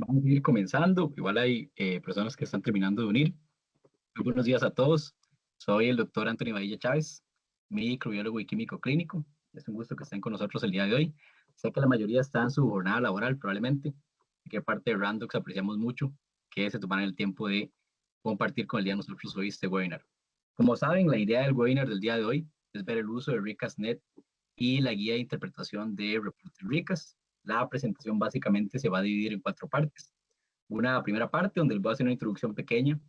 Vamos a ir comenzando. Igual hay personas que están terminando de unir. Muy buenos días a todos. Soy el doctor Anthony Badilla Chávez, microbiólogo y químico clínico. Es un gusto que estén con nosotros el día de hoy. Sé que la mayoría está en su jornada laboral probablemente, y que parte de Randox apreciamos mucho que se tomaran el tiempo de compartir con el día de nosotros hoy este webinar. Como saben, la idea del webinar del día de hoy es ver el uso de RICAS.net y la guía de interpretación de reportes RICAS. La presentación básicamente se va a dividir en 4 partes. Una primera parte donde les voy a hacer una introducción pequeña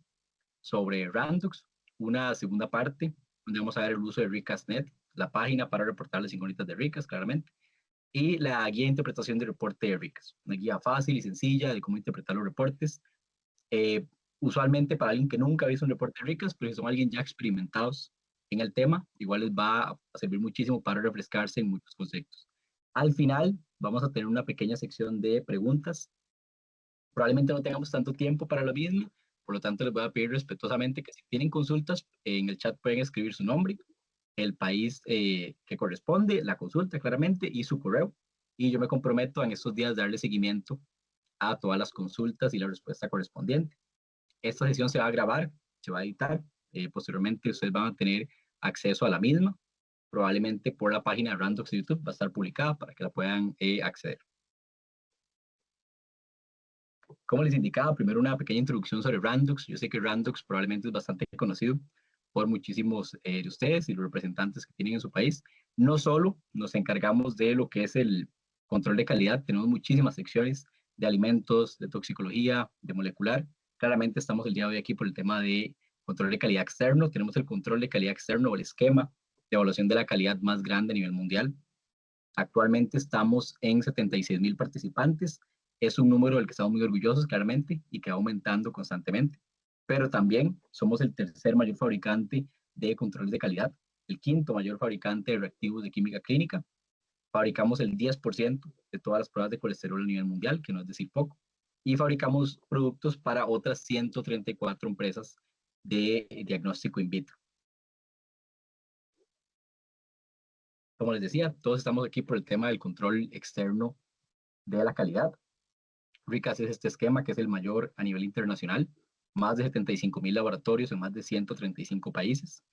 sobre Randox, una segunda parte donde vamos a ver el uso de RICAS.net, la página para reportar las incógnitas de RICAS, claramente, y la guía de interpretación del reporte de RICAS, una guía fácil y sencilla de cómo interpretar los reportes, eh, usualmente para alguien que nunca ha visto un reporte de RICAS, pero si son alguien ya experimentados en el tema, igual les va a servir muchísimo para refrescarse en muchos conceptos. Al final vamos a tener una pequeña sección de preguntas. Probablemente no tengamos tanto tiempo para lo mismo, por lo tanto les voy a pedir respetuosamente que si tienen consultas, en el chat pueden escribir su nombre, el país que corresponde, la consulta claramente y su correo. Y yo me comprometo en estos días darle seguimiento a todas las consultas y la respuesta correspondiente. Esta sesión se va a grabar, se va a editar, posteriormente ustedes van a tener acceso a la misma, probablemente por la página de Randox de YouTube, va a estar publicada para que la puedan acceder. Como les indicaba, primero una pequeña introducción sobre Randox. Yo sé que Randox probablemente es bastante conocido por muchísimos de ustedes y los representantes que tienen en su país. No solo nos encargamos de lo que es el control de calidad, tenemos muchísimas secciones de alimentos, de toxicología, de molecular. Claramente estamos el día de hoy aquí por el tema de control de calidad externo. Tenemos el control de calidad externo o el esquema de evaluación de la calidad más grande a nivel mundial. Actualmente estamos en 76,000 participantes. Es un número del que estamos muy orgullosos, claramente, y que va aumentando constantemente. Pero también somos el tercer mayor fabricante de controles de calidad, el quinto mayor fabricante de reactivos de química clínica. Fabricamos el 10% de todas las pruebas de colesterol a nivel mundial, que no es decir poco. Y fabricamos productos para otras 134 empresas de diagnóstico in vitro. Como les decía, todos estamos aquí por el tema del control externo de la calidad. RICAS es este esquema que es el mayor a nivel internacional, más de 75,000 laboratorios en más de 135 países.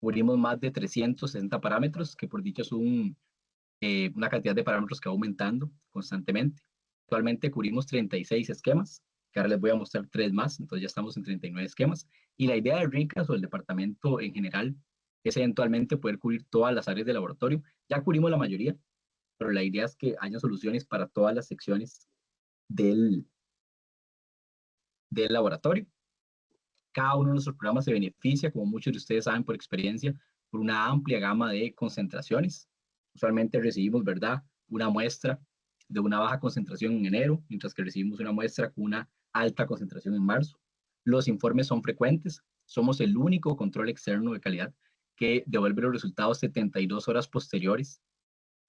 Cubrimos más de 360 parámetros, que por dicho es una cantidad de parámetros que va aumentando constantemente. Actualmente cubrimos 36 esquemas, que ahora les voy a mostrar 3 más, entonces ya estamos en 39 esquemas. Y la idea de RICAS o el departamento en general es eventualmente poder cubrir todas las áreas de laboratorio. Ya cubrimos la mayoría, pero la idea es que haya soluciones para todas las secciones del, del laboratorio. Cada uno de nuestros programas se beneficia, como muchos de ustedes saben por experiencia, por una amplia gama de concentraciones. Usualmente recibimos, ¿verdad?, una muestra de una baja concentración en enero, mientras que recibimos una muestra con una alta concentración en marzo. Los informes son frecuentes. Somos el único control externo de calidad que devuelve los resultados 72 horas posteriores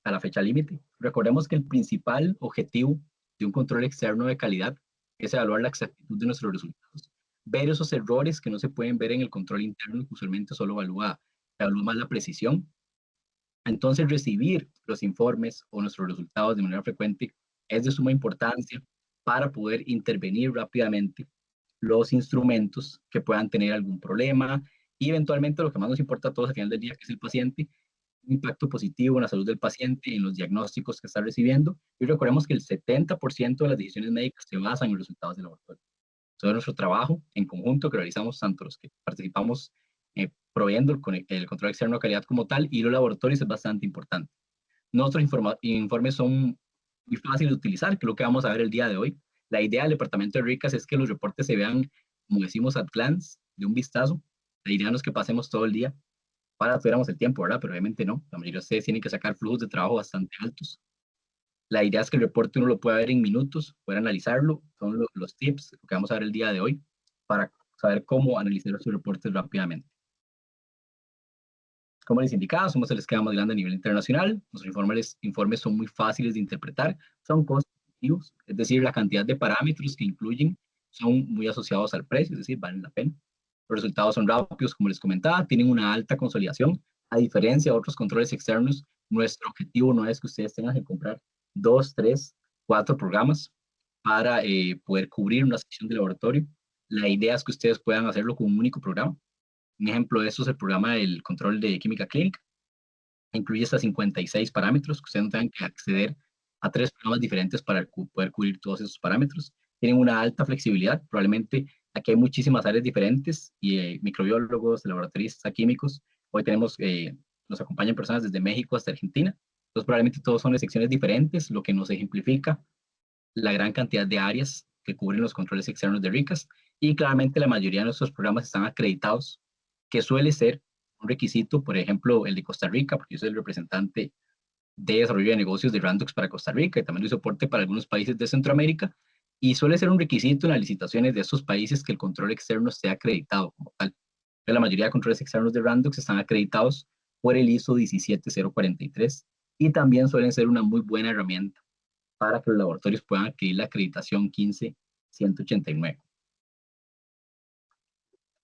a la fecha límite. Recordemos que el principal objetivo de un control externo de calidad es evaluar la exactitud de nuestros resultados. Ver esos errores que no se pueden ver en el control interno, que usualmente solo evalúa más la precisión. Entonces, recibir los informes o nuestros resultados de manera frecuente es de suma importancia para poder intervenir rápidamente los instrumentos que puedan tener algún problema y eventualmente lo que más nos importa a todos al final del día, que es el paciente, un impacto positivo en la salud del paciente, en los diagnósticos que está recibiendo. Y recordemos que el 70% de las decisiones médicas se basan en los resultados del laboratorio. Todo nuestro trabajo en conjunto que realizamos, tanto los que participamos proveyendo el control externo de calidad como tal y los laboratorios es bastante importante. Nuestros informes son muy fáciles de utilizar, que es lo que vamos a ver el día de hoy. La idea del departamento de RICAS es que los reportes se vean, como decimos, at glance, de un vistazo. La idea no es que pasemos todo el día para tuviéramos el tiempo, ¿verdad? Pero obviamente no. La mayoría de ustedes tienen que sacar flujos de trabajo bastante altos. La idea es que el reporte uno lo pueda ver en minutos, poder analizarlo. Son los tips que vamos a ver el día de hoy para saber cómo analizar sus reportes rápidamente. Como les indicaba, somos el esquema más grande a nivel internacional. Nuestros informes son muy fáciles de interpretar, son costo-efectivos, es decir, la cantidad de parámetros que incluyen son muy asociados al precio, es decir, valen la pena. Los resultados son rápidos, como les comentaba, tienen una alta consolidación. A diferencia de otros controles externos, nuestro objetivo no es que ustedes tengan que comprar 2, 3, 4 programas para poder cubrir una sección de laboratorio. La idea es que ustedes puedan hacerlo con un único programa. Un ejemplo de esto es el programa del control de química clínica. Incluye hasta 56 parámetros, que ustedes no tengan que acceder a 3 programas diferentes para poder cubrir todos esos parámetros. Tienen una alta flexibilidad, probablemente aquí hay muchísimas áreas diferentes, y microbiólogos, laboratoristas, químicos. Hoy nos acompañan personas desde México hasta Argentina. Entonces probablemente todos son de secciones diferentes, lo que nos ejemplifica la gran cantidad de áreas que cubren los controles externos de RICAS, y claramente la mayoría de nuestros programas están acreditados, que suele ser un requisito. Por ejemplo, el de Costa Rica, porque yo soy el representante de desarrollo de negocios de Randux para Costa Rica, y también doy soporte para algunos países de Centroamérica, y suele ser un requisito en las licitaciones de estos países que el control externo esté acreditado como tal. Pero la mayoría de controles externos de Randux están acreditados por el ISO 17043, y también suelen ser una muy buena herramienta para que los laboratorios puedan adquirir la acreditación 15189.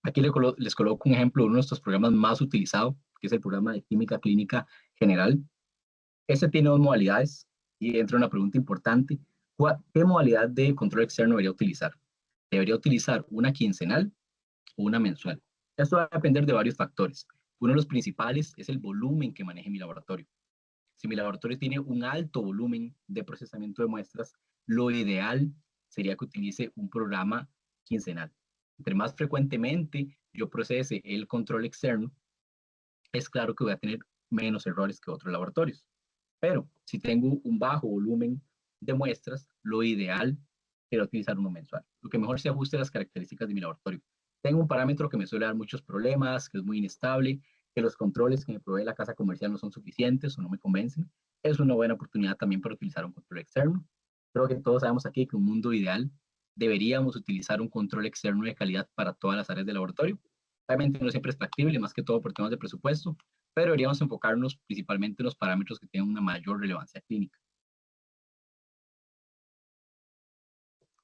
Aquí les coloco un ejemplo de uno de nuestros programas más utilizados, que es el programa de química clínica general. Este tiene 2 modalidades, y entra una pregunta importante: ¿qué modalidad de control externo debería utilizar? ¿Debería utilizar una quincenal o una mensual? Esto va a depender de varios factores. Uno de los principales es el volumen que maneje mi laboratorio. Si mi laboratorio tiene un alto volumen de procesamiento de muestras, lo ideal sería que utilice un programa quincenal. Entre más frecuentemente yo procese el control externo, es claro que voy a tener menos errores que otros laboratorios. Pero si tengo un bajo volumen de muestras, lo ideal sería utilizar uno mensual, lo que mejor se ajuste a las características de mi laboratorio. Tengo un parámetro que me suele dar muchos problemas, que es muy inestable, que los controles que me provee la casa comercial no son suficientes o no me convencen. Es una buena oportunidad también para utilizar un control externo. Creo que todos sabemos aquí que en un mundo ideal deberíamos utilizar un control externo de calidad para todas las áreas del laboratorio. Obviamente no siempre es factible, más que todo por temas de presupuesto, pero deberíamos enfocarnos principalmente en los parámetros que tengan una mayor relevancia clínica.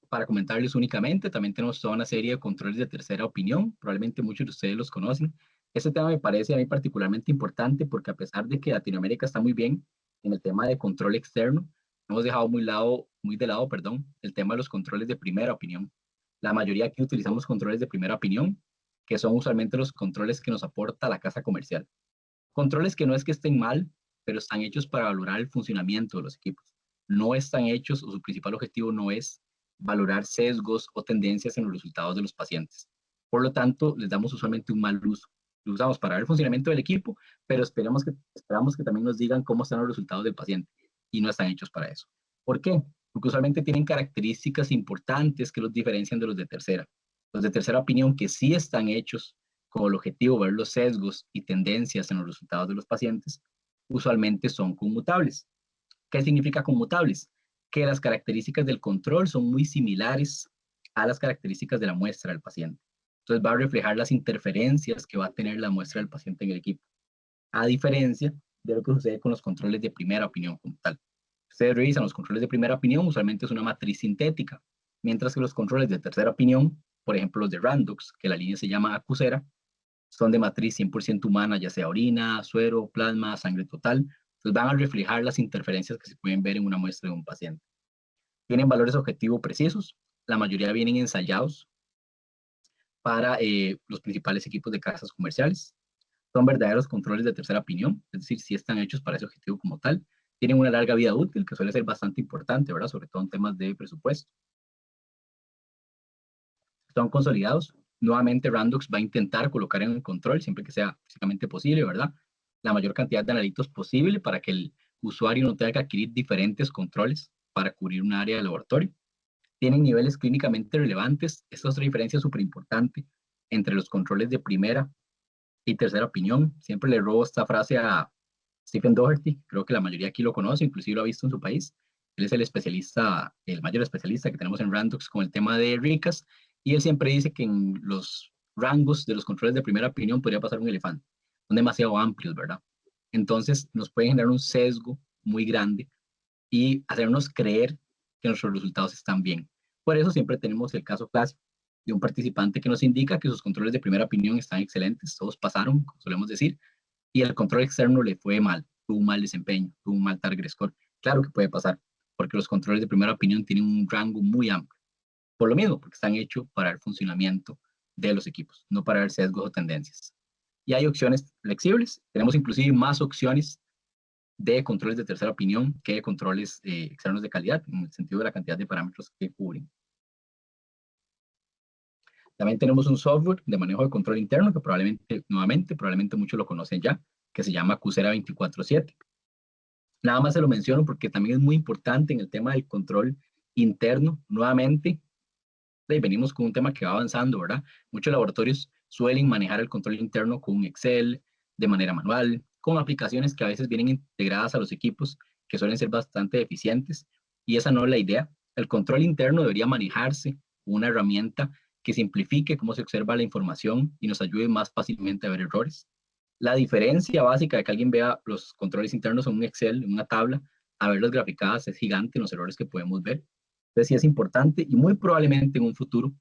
Para comentarles únicamente, también tenemos toda una serie de controles de tercera opinión, probablemente muchos de ustedes los conocen. Este tema me parece a mí particularmente importante, porque a pesar de que Latinoamérica está muy bien en el tema de control externo, hemos dejado muy de lado, perdón, el tema de los controles de primera opinión. La mayoría aquí utilizamos controles de primera opinión, que son usualmente los controles que nos aporta la casa comercial. Controles que no es que estén mal, pero están hechos para valorar el funcionamiento de los equipos. No están hechos, o su principal objetivo no es valorar sesgos o tendencias en los resultados de los pacientes. Por lo tanto, les damos usualmente un mal uso. Lo usamos para ver el funcionamiento del equipo, pero esperamos que también nos digan cómo están los resultados del paciente, y no están hechos para eso. ¿Por qué? Porque usualmente tienen características importantes que los diferencian de los de tercera. Los de tercera opinión, que sí están hechos con el objetivo de ver los sesgos y tendencias en los resultados de los pacientes, usualmente son conmutables. ¿Qué significa conmutables? Que las características del control son muy similares a las características de la muestra del paciente. Entonces va a reflejar las interferencias que va a tener la muestra del paciente en el equipo, a diferencia de lo que sucede con los controles de primera opinión como tal. Ustedes revisan los controles de primera opinión, usualmente es una matriz sintética, mientras que los controles de tercera opinión, por ejemplo los de Randux, que la línea se llama Acusera, son de matriz 100% humana, ya sea orina, suero, plasma, sangre total. Entonces van a reflejar las interferencias que se pueden ver en una muestra de un paciente. Tienen valores objetivos precisos, la mayoría vienen ensayados para los principales equipos de casas comerciales. Son verdaderos controles de tercera opinión, es decir, si están hechos para ese objetivo como tal. Tienen una larga vida útil, que suele ser bastante importante, ¿verdad? Sobre todo en temas de presupuesto. Son consolidados. Nuevamente, Randux va a intentar colocar en el control, siempre que sea físicamente posible, ¿verdad?, la mayor cantidad de analitos posible, para que el usuario no tenga que adquirir diferentes controles para cubrir un área de laboratorio. Tienen niveles clínicamente relevantes. Esta es otra diferencia súper importante entre los controles de primera y tercera opinión. Siempre le robo esta frase a Stephen Doherty, creo que la mayoría aquí lo conoce, inclusive lo ha visto en su país. Él es el especialista, el mayor especialista que tenemos en Randux con el tema de RICAS, y él siempre dice que en los rangos de los controles de primera opinión podría pasar un elefante. Son demasiado amplios, ¿verdad? Entonces nos puede generar un sesgo muy grande y hacernos creer que nuestros resultados están bien. Por eso siempre tenemos el caso clásico de un participante que nos indica que sus controles de primera opinión están excelentes, todos pasaron, como solemos decir, y el control externo le fue mal, tuvo un mal desempeño, tuvo un mal target score. Claro que puede pasar. porque los controles de primera opinión tienen un rango muy amplio. Por lo mismo, porque están hechos para el funcionamiento de los equipos, no para ver sesgos o tendencias. Y hay opciones flexibles, tenemos inclusive más opciones de controles de tercera opinión que de controles externos de calidad, en el sentido de la cantidad de parámetros que cubren. También tenemos un software de manejo de control interno que probablemente muchos lo conocen ya, que se llama Cusera 24/7. Nada más se lo menciono porque también es muy importante en el tema del control interno. Nuevamente, venimos con un tema que va avanzando, ¿verdad? Muchos laboratorios suelen manejar el control interno con un Excel, de manera manual, con aplicaciones que a veces vienen integradas a los equipos, que suelen ser bastante eficientes, y esa no es la idea. El control interno debería manejarse con una herramienta que simplifique cómo se observa la información y nos ayude más fácilmente a ver errores. La diferencia básica de que alguien vea los controles internos en un Excel, en una tabla, a verlos graficadas es gigante en los errores que podemos ver. Entonces sí es importante y muy probablemente en un futuro,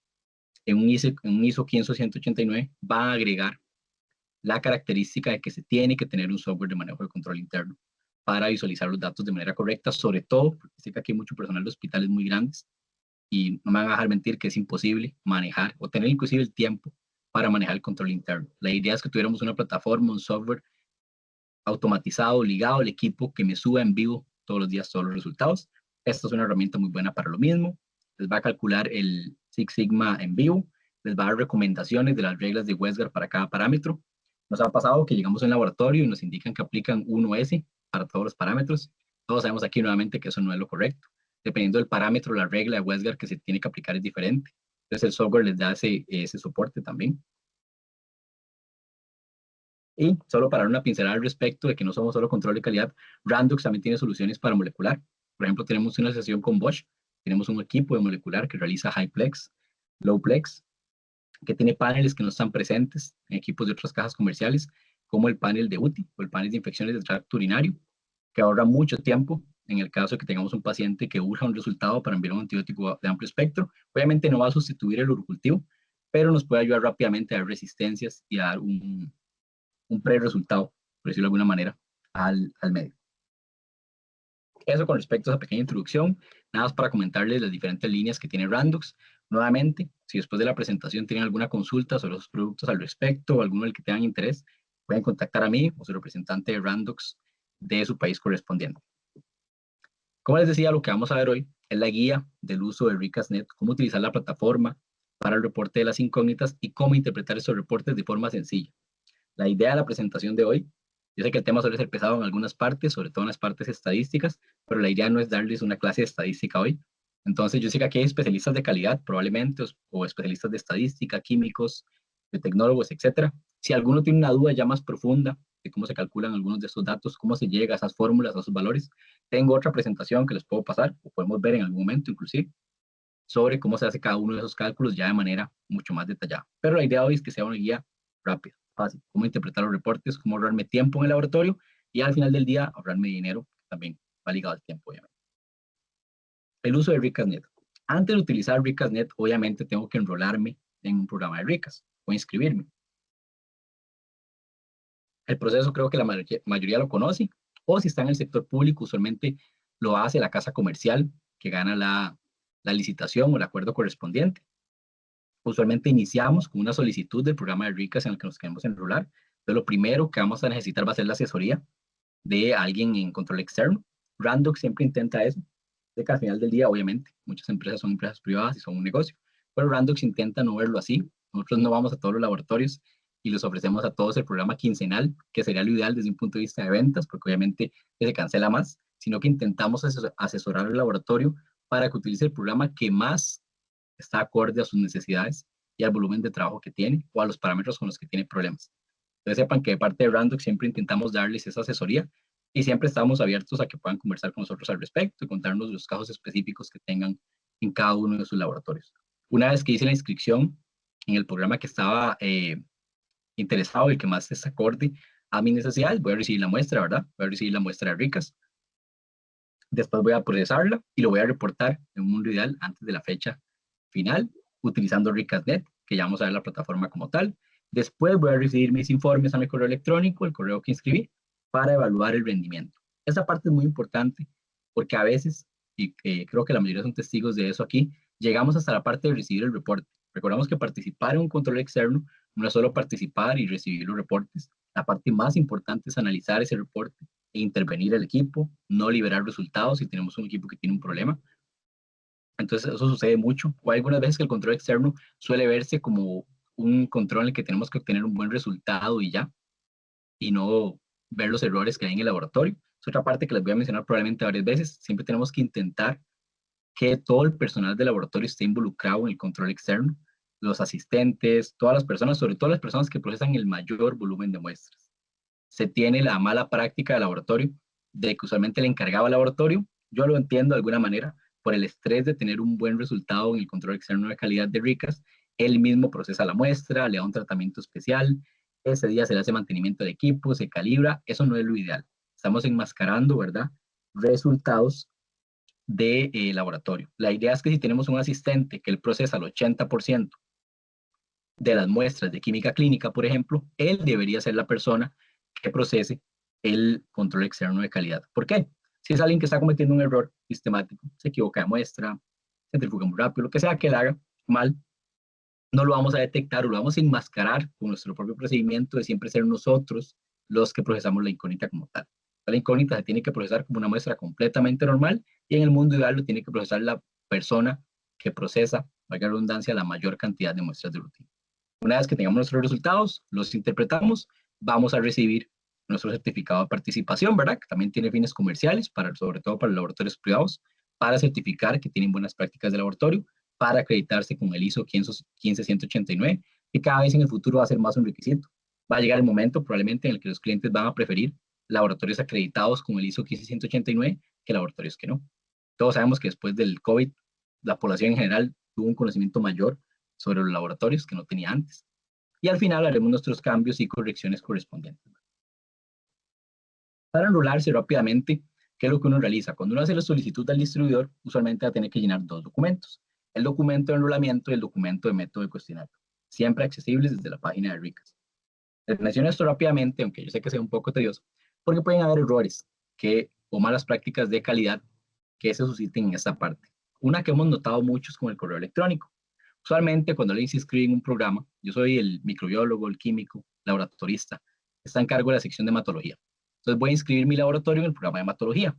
en un ISO 15189, va a agregar la característica de que se tiene que tener un software de manejo de control interno para visualizar los datos de manera correcta, sobre todo porque sé que aquí hay mucho personal de hospitales muy grandes y no me van a dejar mentir que es imposible manejar o tener inclusive el tiempo para manejar el control interno. La idea es que tuviéramos una plataforma, un software automatizado, ligado al equipo, que me suba en vivo todos los días todos los resultados. Esta es una herramienta muy buena para lo mismo. Les va a calcular el Six Sigma en vivo, les va a dar recomendaciones de las reglas de Westgard para cada parámetro. Nos ha pasado que llegamos a un laboratorio y nos indican que aplican 1S para todos los parámetros. Todos sabemos aquí nuevamente que eso no es lo correcto. Dependiendo del parámetro, la regla de Westgard que se tiene que aplicar es diferente. Entonces el software les da ese soporte también. Y solo para dar una pincelada al respecto de que no somos solo control de calidad, Randux también tiene soluciones para molecular. Por ejemplo, tenemos una asociación con Bosch, tenemos un equipo de molecular que realiza High-plex, Low-plex, que tiene paneles que no están presentes en equipos de otras cajas comerciales, como el panel de UTI o el panel de infecciones del tracto urinario, que ahorra mucho tiempo en el caso de que tengamos un paciente que urja un resultado para enviar un antibiótico de amplio espectro. Obviamente no va a sustituir el urocultivo, pero nos puede ayudar rápidamente a dar resistencias y a dar un pre-resultado, por decirlo de alguna manera, al medio. Eso con respecto a esa pequeña introducción, nada más para comentarles las diferentes líneas que tiene Randux. Nuevamente, si después de la presentación tienen alguna consulta sobre los productos al respecto o alguno del que tengan interés, pueden contactar a mí o su representante de Randux de su país correspondiente. Como les decía, lo que vamos a ver hoy es la guía del uso de Ricasnet, cómo utilizar la plataforma para el reporte de las incógnitas y cómo interpretar esos reportes de forma sencilla. La idea de la presentación de hoy, yo sé que el tema suele ser pesado en algunas partes, sobre todo en las partes estadísticas, pero la idea no es darles una clase de estadística hoy. Entonces, yo sé que aquí hay especialistas de calidad, probablemente, o especialistas de estadística, químicos, biotecnólogos, etcétera. Si alguno tiene una duda ya más profunda de cómo se calculan algunos de estos datos, cómo se llega a esas fórmulas, a esos valores, tengo otra presentación que les puedo pasar, o podemos ver en algún momento inclusive, sobre cómo se hace cada uno de esos cálculos ya de manera mucho más detallada. Pero la idea hoy es que sea una guía rápida, fácil, cómo interpretar los reportes, cómo ahorrarme tiempo en el laboratorio y al final del día ahorrarme dinero, también va ligado al tiempo, obviamente. El uso de Ricasnet. Antes de utilizar Ricasnet, obviamente tengo que enrolarme en un programa de Ricas o inscribirme. El proceso creo que la mayoría lo conoce, o si está en el sector público, usualmente lo hace la casa comercial que gana la licitación o el acuerdo correspondiente. Usualmente iniciamos con una solicitud del programa de RICAS en el que nos queremos enrolar. Entonces, lo primero que vamos a necesitar va a ser la asesoría de alguien en control externo. Randux siempre intenta eso, de que al final del día, obviamente, muchas empresas son empresas privadas y son un negocio, pero Randux intenta no verlo así. Nosotros no vamos a todos los laboratorios y les ofrecemos a todos el programa quincenal, que sería lo ideal desde un punto de vista de ventas, porque obviamente se cancela más, sino que intentamos asesorar al laboratorio para que utilice el programa que más está acorde a sus necesidades y al volumen de trabajo que tiene o a los parámetros con los que tiene problemas. Entonces sepan que de parte de Randux siempre intentamos darles esa asesoría y siempre estamos abiertos a que puedan conversar con nosotros al respecto y contarnos los casos específicos que tengan en cada uno de sus laboratorios. Una vez que hice la inscripción en el programa que estaba interesado y que más es acorde a mis necesidades, voy a recibir la muestra, ¿verdad? Voy a recibir la muestra de Ricas. Después voy a procesarla y lo voy a reportar en un mundo ideal antes de la fecha final, utilizando Ricasnet, que ya vamos a ver la plataforma como tal. Después voy a recibir mis informes a mi correo electrónico, el correo que inscribí, para evaluar el rendimiento. Esa parte es muy importante porque a veces y creo que la mayoría son testigos de eso aquí, llegamos hasta la parte de recibir el reporte. Recordamos que participar en un control externo no es solo participar y recibir los reportes. La parte más importante es analizar ese reporte e intervenir el equipo, no liberar resultados si tenemos un equipo que tiene un problema. Entonces eso sucede mucho. O hay algunas veces que el control externo suele verse como un control en el que tenemos que obtener un buen resultado y ya, y no ver los errores que hay en el laboratorio. Es otra parte que les voy a mencionar probablemente varias veces. Siempre tenemos que intentar que todo el personal del laboratorio esté involucrado en el control externo, los asistentes, todas las personas, sobre todo las personas que procesan el mayor volumen de muestras. Se tiene la mala práctica del laboratorio de que usualmente el encargado del laboratorio, yo lo entiendo de alguna manera, por el estrés de tener un buen resultado en el control externo de calidad de RICAS, él mismo procesa la muestra, le da un tratamiento especial, ese día se le hace mantenimiento del equipo, se calibra, eso no es lo ideal. Estamos enmascarando, ¿verdad? Resultados de laboratorio. La idea es que si tenemos un asistente que él procesa el 80% de las muestras de química clínica, por ejemplo, él debería ser la persona que procese el control externo de calidad. ¿Por qué? Si es alguien que está cometiendo un error sistemático, se equivoca de muestra, centrifuga muy rápido, lo que sea que él haga mal, no lo vamos a detectar o lo vamos a enmascarar con nuestro propio procedimiento de siempre ser nosotros los que procesamos la incógnita como tal. La incógnita se tiene que procesar como una muestra completamente normal y en el mundo ideal lo tiene que procesar la persona que procesa, valga la redundancia, la mayor cantidad de muestras de rutina. Una vez que tengamos nuestros resultados, los interpretamos, vamos a recibir nuestro certificado de participación, ¿verdad? Que también tiene fines comerciales, sobre todo para laboratorios privados, para certificar que tienen buenas prácticas de laboratorio, para acreditarse con el ISO 15189, que cada vez en el futuro va a ser más un requisito. Va a llegar el momento probablemente en el que los clientes van a preferir laboratorios acreditados con el ISO 15189 que laboratorios que no. Todos sabemos que después del COVID, la población en general tuvo un conocimiento mayor sobre los laboratorios que no tenía antes. Y al final haremos nuestros cambios y correcciones correspondientes. Para enrolarse rápidamente, ¿qué es lo que uno realiza? Cuando uno hace la solicitud al distribuidor, usualmente va a tener que llenar dos documentos. El documento de enrolamiento y el documento de método de cuestionario, siempre accesibles desde la página de RICAS. Les menciono esto rápidamente, aunque yo sé que sea un poco tedioso, porque pueden haber errores o malas prácticas de calidad que se susciten en esta parte. Una que hemos notado mucho es con el correo electrónico. Usualmente cuando alguien se inscribe en un programa, yo soy el microbiólogo, el químico, laboratorista, está en cargo de la sección de hematología. Entonces voy a inscribir mi laboratorio en el programa de hematología.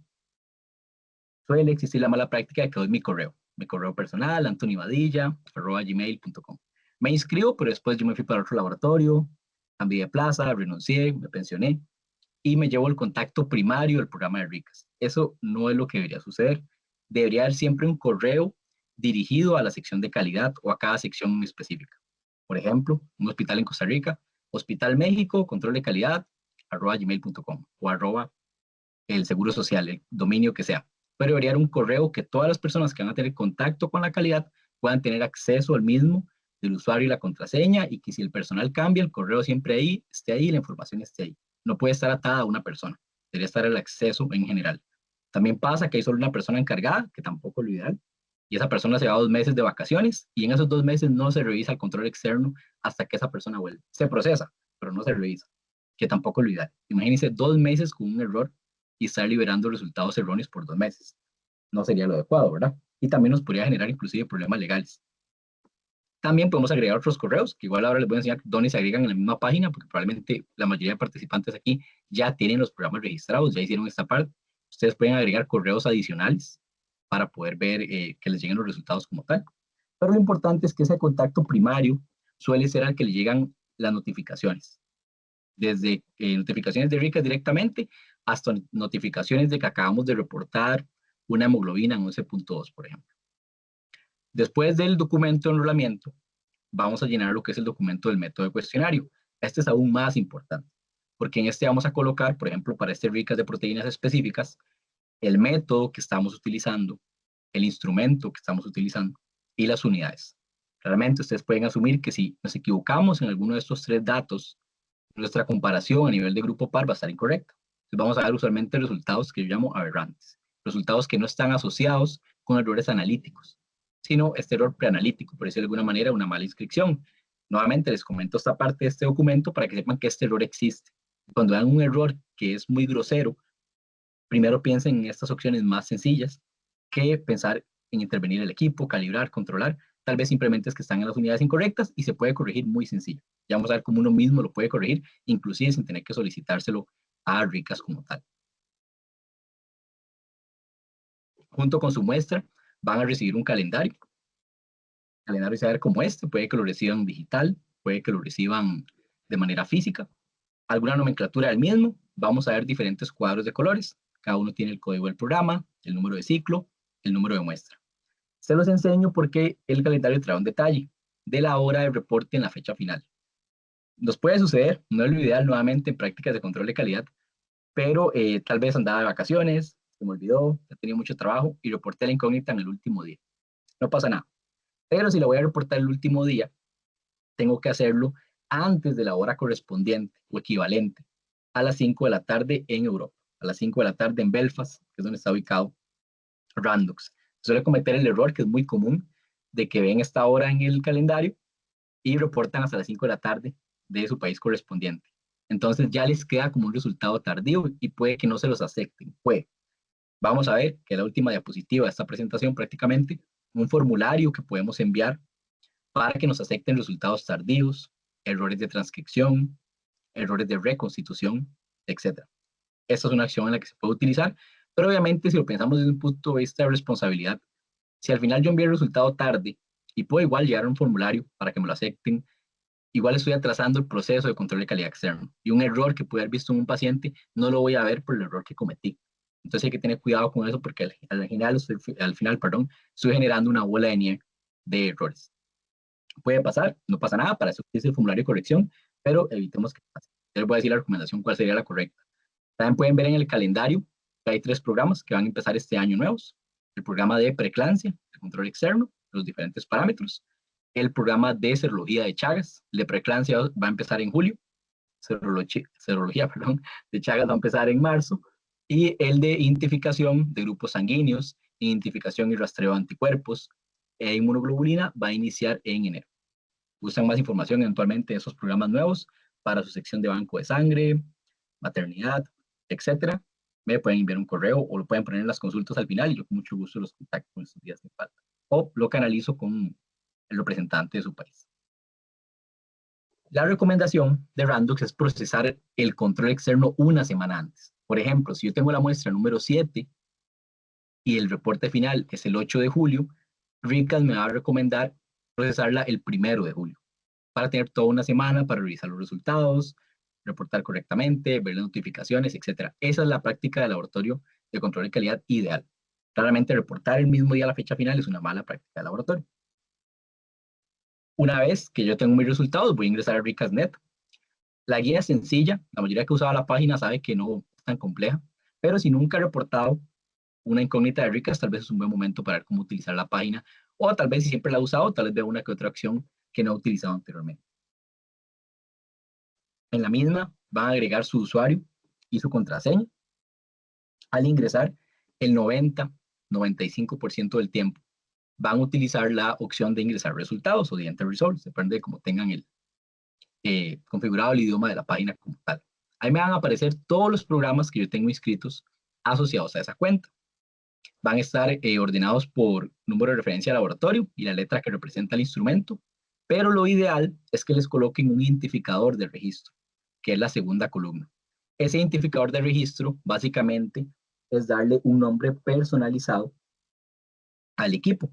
Suele existir la mala práctica de que doy mi correo personal, antonivadilla@gmail.com. Me inscribo, pero después yo me fui para otro laboratorio, cambié de plaza, renuncié, me pensioné y me llevo el contacto primario del programa de RICAS. Eso no es lo que debería suceder. Debería haber siempre un correo dirigido a la sección de calidad o a cada sección específica. Por ejemplo, un hospital en Costa Rica, Hospital México, control de calidad, @gmail.com o el seguro social, el dominio que sea. Pero debería haber un correo que todas las personas que van a tener contacto con la calidad puedan tener acceso al mismo del usuario y la contraseña y que si el personal cambia, el correo siempre ahí, esté ahí, la información esté ahí. No puede estar atada a una persona, debería estar el acceso en general. También pasa que hay solo una persona encargada, que tampoco es lo ideal, y esa persona se va 2 meses de vacaciones y en esos 2 meses no se revisa el control externo hasta que esa persona vuelve. Se procesa, pero no se revisa, que tampoco es lo ideal. Imagínense 2 meses con un error y estar liberando resultados erróneos por 2 meses. No sería lo adecuado, ¿verdad? Y también nos podría generar inclusive problemas legales. También podemos agregar otros correos, que igual ahora les voy a enseñar dónde se agregan en la misma página, porque probablemente la mayoría de participantes aquí ya tienen los programas registrados, ya hicieron esta parte. Ustedes pueden agregar correos adicionales para poder ver que les lleguen los resultados como tal. Pero lo importante es que ese contacto primario suele ser al que le llegan las notificaciones. Desde notificaciones de RICAS directamente hasta notificaciones de que acabamos de reportar una hemoglobina en 11.2, por ejemplo. Después del documento de enrolamiento, vamos a llenar lo que es el documento del método de cuestionario. Este es aún más importante, porque en este vamos a colocar, por ejemplo, para este RICAS de proteínas específicas, el método que estamos utilizando, el instrumento que estamos utilizando y las unidades. Realmente ustedes pueden asumir que si nos equivocamos en alguno de estos tres datos, nuestra comparación a nivel de grupo par va a estar incorrecta. Entonces vamos a ver usualmente resultados que yo llamo aberrantes, resultados que no están asociados con errores analíticos, sino este error preanalítico, por decirlo de alguna manera, una mala inscripción. Nuevamente les comento esta parte de este documento para que sepan que este error existe. Cuando vean un error que es muy grosero, primero piensen en estas opciones más sencillas que pensar en intervenir el equipo, calibrar, controlar. Tal vez simplemente es que están en las unidades incorrectas y se puede corregir muy sencillo. Ya vamos a ver cómo uno mismo lo puede corregir, inclusive sin tener que solicitárselo a RICAS como tal. Junto con su muestra, van a recibir un calendario. El calendario se va a ver como este, puede que lo reciban digital, puede que lo reciban de manera física. Alguna nomenclatura del mismo, vamos a ver diferentes cuadros de colores. Cada uno tiene el código del programa, el número de ciclo, el número de muestra. Se los enseño porque el calendario trae un detalle de la hora de reporte en la fecha final. Nos puede suceder, no es lo ideal nuevamente en prácticas de control de calidad, pero tal vez andaba de vacaciones, se me olvidó, he tenido mucho trabajo y reporté la incógnita en el último día. No pasa nada. Pero si la voy a reportar el último día, tengo que hacerlo antes de la hora correspondiente o equivalente a las 5 de la tarde en Europa, a las 5 de la tarde en Belfast, que es donde está ubicado Randox. Suele cometer el error que es muy común de que ven esta hora en el calendario y reportan hasta las 5 de la tarde de su país correspondiente. Entonces ya les queda como un resultado tardío y puede que no se los acepten. Puede. Vamos a ver que la última diapositiva de esta presentación prácticamente un formulario que podemos enviar para que nos acepten resultados tardíos, errores de transcripción, errores de reconstitución, etc. Esta es una acción en la que se puede utilizar, pero obviamente si lo pensamos desde un punto de vista de responsabilidad, si al final yo envío el resultado tarde y puedo igual llegar a un formulario para que me lo acepten, igual estoy atrasando el proceso de control de calidad externo. Y un error que pude haber visto en un paciente no lo voy a ver por el error que cometí. Entonces hay que tener cuidado con eso porque al final, estoy generando una bola de nieve de errores. Puede pasar, no pasa nada, para eso es el formulario de corrección, pero evitemos que pase. Les voy a decir la recomendación cuál sería la correcta. También pueden ver en el calendario que hay 3 programas que van a empezar este año nuevos. El programa de preeclampsia, de control externo, los diferentes parámetros. El programa de serología de Chagas, el de preeclampsia va a empezar en julio. Serología, de Chagas va a empezar en marzo. Y el de identificación de grupos sanguíneos, identificación y rastreo de anticuerpos e inmunoglobulina va a iniciar en enero. Buscan más información eventualmente de esos programas nuevos para su sección de banco de sangre, maternidad, etcétera. Me pueden enviar un correo o lo pueden poner en las consultas al final y yo con mucho gusto los contacto en estos días de falta. O lo canalizo con el representante de su país. La recomendación de Randox es procesar el control externo una semana antes. Por ejemplo, si yo tengo la muestra número 7 y el reporte final es el 8 de julio, RICAS me va a recomendar procesarla el 1 de julio para tener toda una semana para revisar los resultados, reportar correctamente, ver las notificaciones, etc. Esa es la práctica de laboratorio de control de calidad ideal. Claramente reportar el mismo día la fecha final es una mala práctica de laboratorio. Una vez que yo tengo mis resultados, voy a ingresar a RICAS.net. La guía es sencilla, la mayoría que usaba la página sabe que no es tan compleja, pero si nunca he reportado una incógnita de RICAS, tal vez es un buen momento para ver cómo utilizar la página, o tal vez si siempre la he usado, tal vez vea una que otra acción que no he utilizado anteriormente. En la misma van a agregar su usuario y su contraseña. Al ingresar, el 90-95% del tiempo van a utilizar la opción de ingresar resultados o de enter results, depende de cómo tengan configurado el idioma de la página como tal. Ahí me van a aparecer todos los programas que yo tengo inscritos asociados a esa cuenta. Van a estar ordenados por número de referencia de laboratorio y la letra que representa el instrumento, pero lo ideal es que les coloquen un identificador de registro, que es la segunda columna. Ese identificador de registro básicamente es darle un nombre personalizado al equipo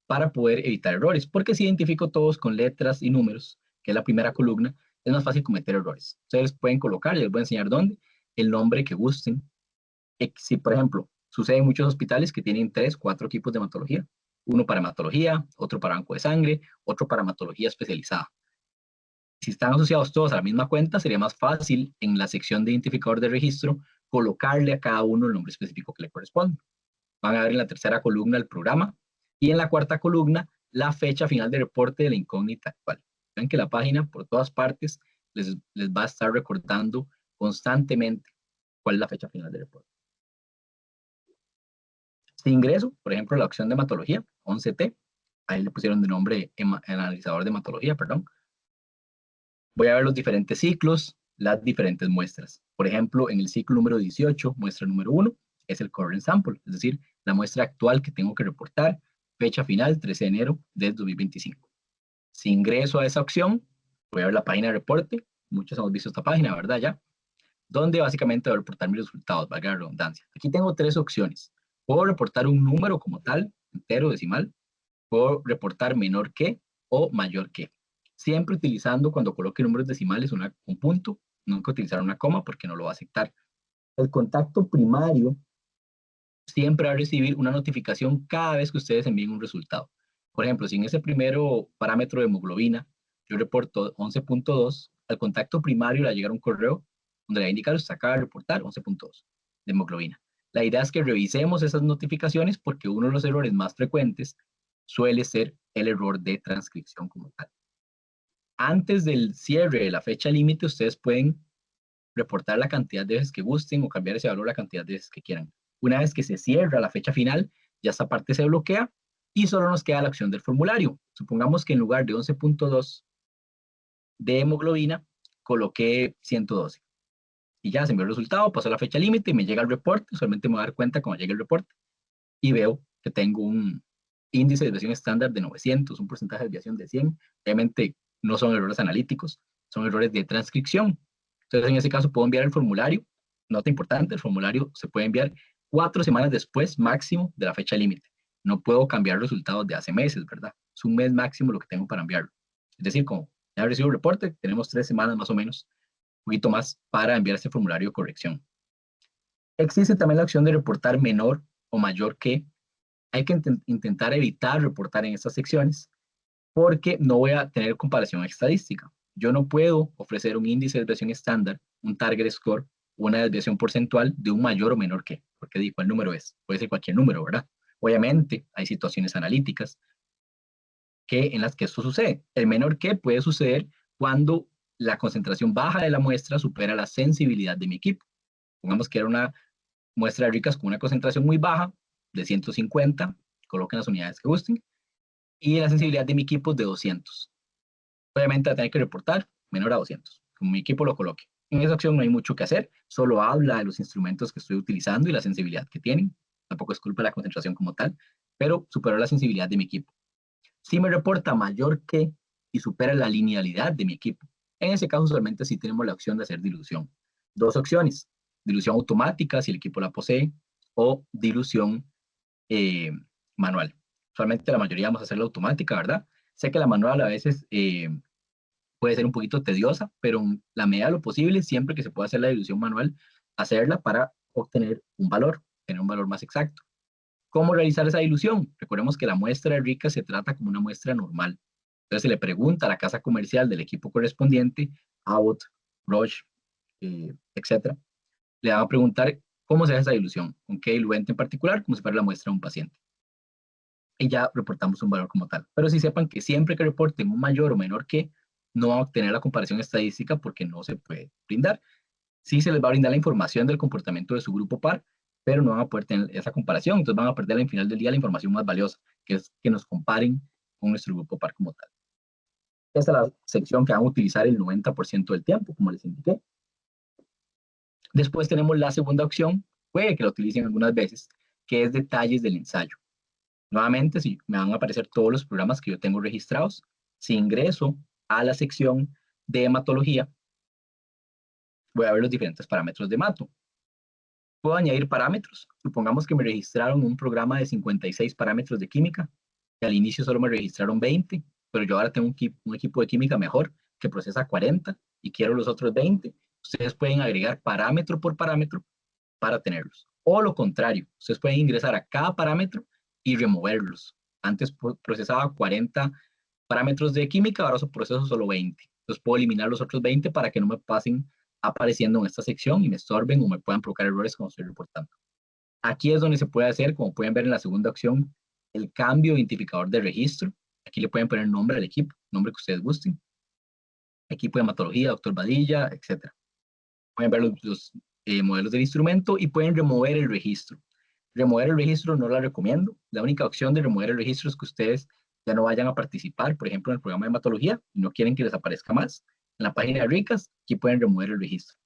para poder evitar errores, porque si identifico todos con letras y números, que es la primera columna, es más fácil cometer errores. Ustedes pueden colocar, les voy a enseñar dónde, el nombre que gusten. Si, por ejemplo, sucede en muchos hospitales que tienen 3, 4 equipos de hematología, uno para hematología, otro para banco de sangre, otro para hematología especializada. Si están asociados todos a la misma cuenta, sería más fácil en la sección de identificador de registro colocarle a cada uno el nombre específico que le corresponde. Van a ver en la tercera columna el programa y en la cuarta columna la fecha final de reporte de la incógnita actual. Ven que la página por todas partes les va a estar recordando constantemente cuál es la fecha final de reporte. Si ingreso, por ejemplo, la opción de hematología, 11T, ahí le pusieron de nombre analizador de hematología, perdón. Voy a ver los diferentes ciclos, las diferentes muestras. Por ejemplo, en el ciclo número 18, muestra número 1, es el current sample, es decir, la muestra actual que tengo que reportar, fecha final 13 de enero del 2025. Si ingreso a esa opción, voy a ver la página de reporte, muchos hemos visto esta página, ¿verdad? Ya, donde básicamente voy a reportar mis resultados, valga la redundancia. Aquí tengo tres opciones. Puedo reportar un número como tal, entero, decimal, puedo reportar menor que o mayor que. Siempre utilizando, cuando coloque números decimales, un punto, nunca utilizar una coma porque no lo va a aceptar. El contacto primario siempre va a recibir una notificación cada vez que ustedes envíen un resultado. Por ejemplo, si en ese primero parámetro de hemoglobina yo reporto 11.2, al contacto primario le va a llegar un correo donde le va a indicar usted acaba de reportar 11.2 de hemoglobina. La idea es que revisemos esas notificaciones porque uno de los errores más frecuentes suele ser el error de transcripción como tal. Antes del cierre de la fecha límite, ustedes pueden reportar la cantidad de veces que gusten o cambiar ese valor la cantidad de veces que quieran. Una vez que se cierra la fecha final, ya esta parte se bloquea y solo nos queda la opción del formulario. Supongamos que en lugar de 11.2 de hemoglobina, coloqué 112. Y ya se me dio el resultado, pasó la fecha límite y me llega el reporte. Solamente me voy a dar cuenta cuando llegue el reporte y veo que tengo un índice de desviación estándar de 900, un porcentaje de desviación de 100. Obviamente no son errores analíticos, son errores de transcripción. Entonces, en ese caso, puedo enviar el formulario. Nota importante, el formulario se puede enviar 4 semanas después máximo de la fecha límite. No puedo cambiar resultados de hace meses, ¿verdad? Es un mes máximo lo que tengo para enviarlo. Es decir, como ya recibo el reporte, tenemos 3 semanas más o menos, un poquito más para enviar este formulario de corrección. Existe también la opción de reportar menor o mayor que. Hay que intentar evitar reportar en estas secciones porque no voy a tener comparación estadística. Yo no puedo ofrecer un índice de desviación estándar, un target score, una desviación porcentual de un mayor o menor que, porque digo, el número es, puede ser cualquier número, ¿verdad? Obviamente hay situaciones analíticas en las que esto sucede. El menor que puede suceder cuando la concentración baja de la muestra supera la sensibilidad de mi equipo. Pongamos que era una muestra de ricas con una concentración muy baja, de 150, coloquen las unidades que gusten, y la sensibilidad de mi equipo es de 200. Obviamente va a tener que reportar menor a 200, como mi equipo lo coloque. En esa opción no hay mucho que hacer, solo habla de los instrumentos que estoy utilizando y la sensibilidad que tienen. Tampoco es culpa de la concentración como tal, pero superó la sensibilidad de mi equipo. Si me reporta mayor que y supera la linealidad de mi equipo, en ese caso solamente sí tenemos la opción de hacer dilución. Dos opciones, dilución automática si el equipo la posee o dilución eh, manual. Usualmente la mayoría vamos a hacerla automática, ¿verdad? Sé que la manual a veces puede ser un poquito tediosa, pero en la medida de lo posible, siempre que se pueda hacer la dilución manual, hacerla para obtener un valor, tener un valor más exacto. ¿Cómo realizar esa dilución? Recordemos que la muestra de RICA se trata como una muestra normal. Entonces se le pregunta a la casa comercial del equipo correspondiente, Abbott, Roche, etcétera. Le van a preguntar cómo se hace esa dilución, con qué diluente en particular, como si fuera la muestra de un paciente. Y ya reportamos un valor como tal. Pero sí sepan que siempre que reporten un mayor o menor que, no van a obtener la comparación estadística porque no se puede brindar. Sí se les va a brindar la información del comportamiento de su grupo par, pero no van a poder tener esa comparación. Entonces van a perder al final del día la información más valiosa, que es que nos comparen con nuestro grupo par como tal. Esta es la sección que van a utilizar el 90% del tiempo, como les indiqué. Después tenemos la segunda opción, puede que la utilicen algunas veces, que es detalles del ensayo. Nuevamente, si me van a aparecer todos los programas que yo tengo registrados, si ingreso a la sección de hematología, voy a ver los diferentes parámetros de hemato. Puedo añadir parámetros. Supongamos que me registraron un programa de 56 parámetros de química, que al inicio solo me registraron 20, pero yo ahora tengo un equipo de química mejor que procesa 40 y quiero los otros 20. Ustedes pueden agregar parámetro por parámetro para tenerlos. O lo contrario, ustedes pueden ingresar a cada parámetro y removerlos. Antes procesaba 40 parámetros de química, ahora proceso solo 20. Entonces puedo eliminar los otros 20 para que no me pasen apareciendo en esta sección y me estorben o me puedan provocar errores como estoy reportando. Aquí es donde se puede hacer, como pueden ver en la segunda opción, el cambio de identificador de registro. Aquí le pueden poner nombre al equipo, nombre que ustedes gusten. Equipo de hematología, doctor Badilla, etc. Pueden ver los modelos del instrumento y pueden remover el registro. Remover el registro no la recomiendo. La única opción de remover el registro es que ustedes ya no vayan a participar, por ejemplo, en el programa de hematología y no quieren que les aparezca más. En la página de RICAS, aquí pueden remover el registro.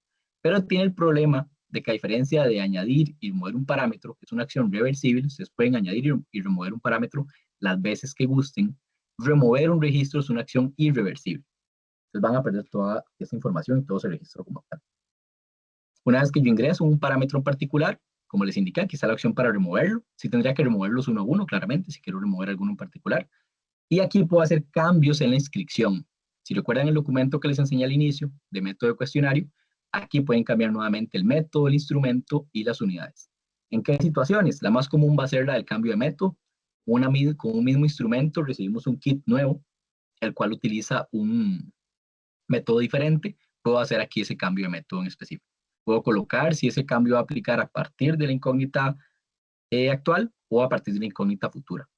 Pero tiene el problema de que a diferencia de añadir y remover un parámetro, que es una acción reversible, ustedes pueden añadir y remover un parámetro las veces que gusten. Remover un registro es una acción irreversible. Entonces van a perder toda esa información y todo ese registro como tal. Una vez que yo ingreso un parámetro en particular, como les indiqué, aquí está la opción para removerlo. Sí tendría que removerlos uno a uno, claramente, si quiero remover alguno en particular. Y aquí puedo hacer cambios en la inscripción. Si recuerdan el documento que les enseñé al inicio de método de cuestionario, aquí pueden cambiar nuevamente el método, el instrumento y las unidades. ¿En qué situaciones? La más común va a ser la del cambio de método. Con un mismo instrumento recibimos un kit nuevo, el cual utiliza un método diferente. Puedo hacer aquí ese cambio de método en específico. Puedo colocar si ese cambio va a aplicar a partir de la incógnita actual o a partir de la incógnita futura.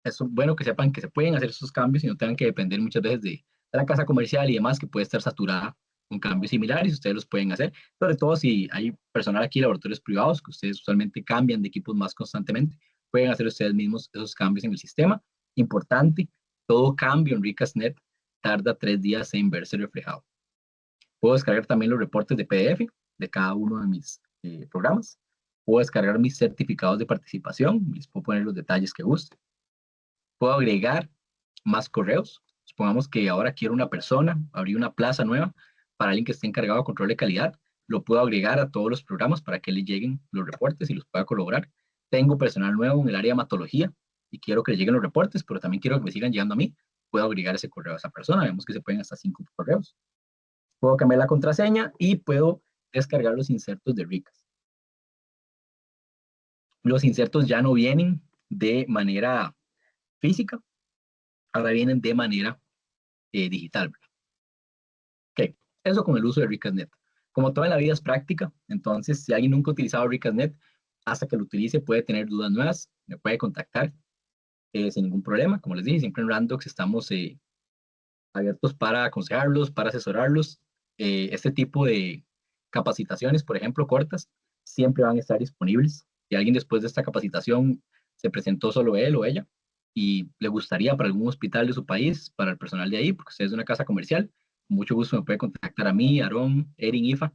Es bueno que sepan que se pueden hacer esos cambios y no tengan que depender muchas veces de la casa comercial y demás, que puede estar saturada con cambios similares, ustedes los pueden hacer, sobre todo si hay personal aquí, laboratorios privados, que ustedes usualmente cambian de equipos más constantemente, pueden hacer ustedes mismos esos cambios en el sistema. Importante, todo cambio en Ricasnet tarda 3 días en verse reflejado. Puedo descargar también los reportes de PDF de cada uno de mis programas. Puedo descargar mis certificados de participación, les puedo poner los detalles que guste. Puedo agregar más correos. Supongamos que ahora quiero una persona, abrir una plaza nueva para alguien que esté encargado de control de calidad. Lo puedo agregar a todos los programas para que le lleguen los reportes y los pueda corroborar. Tengo personal nuevo en el área de hematología y quiero que le lleguen los reportes, pero también quiero que me sigan llegando a mí. Puedo agregar ese correo a esa persona. Vemos que se pueden hasta 5 correos. Puedo cambiar la contraseña y puedo descargar los insertos de Ricas. Los insertos ya no vienen de manera física, ahora vienen de manera digital. Ok, eso con el uso de Ricasnet. Como toda la vida es práctica, entonces si alguien nunca ha utilizado Ricasnet, hasta que lo utilice puede tener dudas nuevas, me puede contactar sin ningún problema. Como les dije, siempre en Randox estamos abiertos para aconsejarlos, para asesorarlos. Este tipo de capacitaciones, por ejemplo, cortas, siempre van a estar disponibles. Si alguien después de esta capacitación se presentó solo él o ella y le gustaría para algún hospital de su país, para el personal de ahí, porque usted es de una casa comercial, con mucho gusto me puede contactar a mí, Aarón, Erin, Ifa,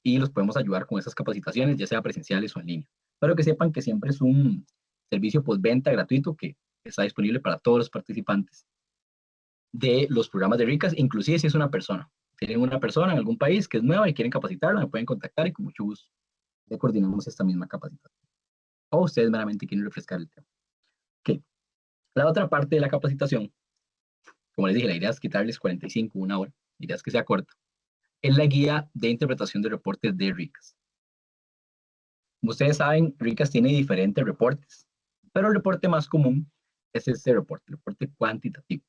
y los podemos ayudar con esas capacitaciones, ya sea presenciales o en línea. Pero que sepan que siempre es un servicio postventa gratuito que está disponible para todos los participantes de los programas de Ricas, inclusive si es una persona. Tienen una persona en algún país que es nueva y quieren capacitarla, me pueden contactar y con mucho gusto le coordinamos esta misma capacitación. O ustedes meramente quieren refrescar el tema. Okay. La otra parte de la capacitación, como les dije, la idea es quitarles 45, una hora, la idea es que sea corta, es la guía de interpretación de reportes de Ricas. Como ustedes saben, Ricas tiene diferentes reportes, pero el reporte más común es este reporte, el reporte cuantitativo,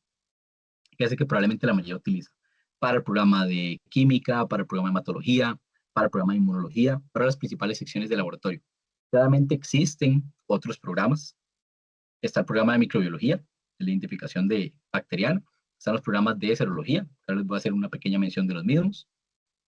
que es el que probablemente la mayoría utiliza para el programa de química, para el programa de hematología, para el programa de inmunología, para las principales secciones de laboratorio. Claramente existen otros programas. Está el programa de microbiología, de la identificación de bacteriana. Están los programas de serología. Ahora les voy a hacer una pequeña mención de los mismos.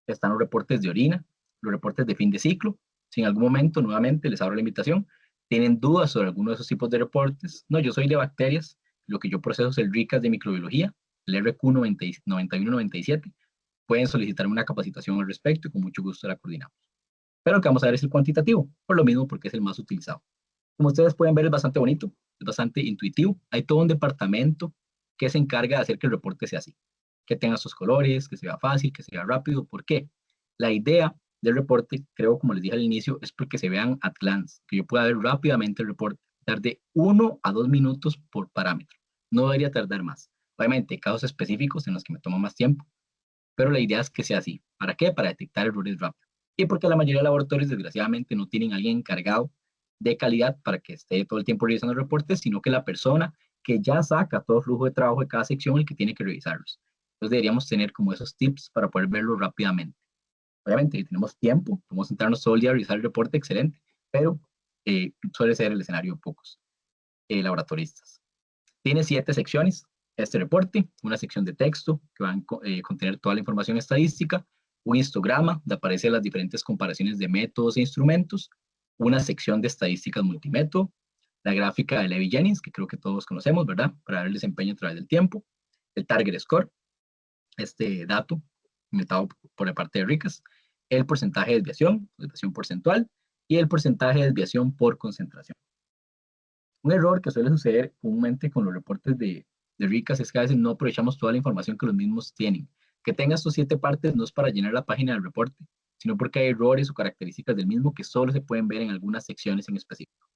Están los reportes de orina, los reportes de fin de ciclo. Si en algún momento, nuevamente, les abro la invitación, tienen dudas sobre alguno de esos tipos de reportes, no, yo soy de bacterias, lo que yo proceso es el RICAS de microbiología, el RQ 9197, pueden solicitarme una capacitación al respecto y con mucho gusto la coordinamos. Pero lo que vamos a ver es el cuantitativo, por lo mismo porque es el más utilizado. Como ustedes pueden ver, es bastante bonito, es bastante intuitivo. Hay todo un departamento que se encarga de hacer que el reporte sea así, que tenga sus colores, que sea fácil, que sea rápido. ¿Por qué? La idea del reporte, creo, como les dije al inicio, es porque se vean at glance, que yo pueda ver rápidamente el reporte, tarde 1 a 2 minutos por parámetro. No debería tardar más. Obviamente, hay casos específicos en los que me toma más tiempo, pero la idea es que sea así. ¿Para qué? Para detectar errores rápido. Y porque la mayoría de laboratorios, desgraciadamente, no tienen a alguien encargado de calidad para que esté todo el tiempo revisando los reportes, sino que la persona que ya saca todo el flujo de trabajo de cada sección, el que tiene que revisarlos. Entonces deberíamos tener como esos tips para poder verlo rápidamente. Obviamente, si tenemos tiempo, podemos sentarnos todo el día a revisar el reporte, excelente, pero suele ser el escenario de pocos laboratoristas. Tiene 7 secciones este reporte, una sección de texto que va a contener toda la información estadística, un histograma donde aparecen las diferentes comparaciones de métodos e instrumentos, una sección de estadísticas multimétodo, la gráfica de Levy-Jennings, que creo que todos conocemos, ¿verdad? Para ver el desempeño a través del tiempo, el target score, este dato inventado por la parte de Ricas, el porcentaje de desviación porcentual, y el porcentaje de desviación por concentración. Un error que suele suceder comúnmente con los reportes de RICAS es que a veces no aprovechamos toda la información que los mismos tienen. Que tenga estos 7 partes no es para llenar la página del reporte, sino porque hay errores o características del mismo que solo se pueden ver en algunas secciones en específico.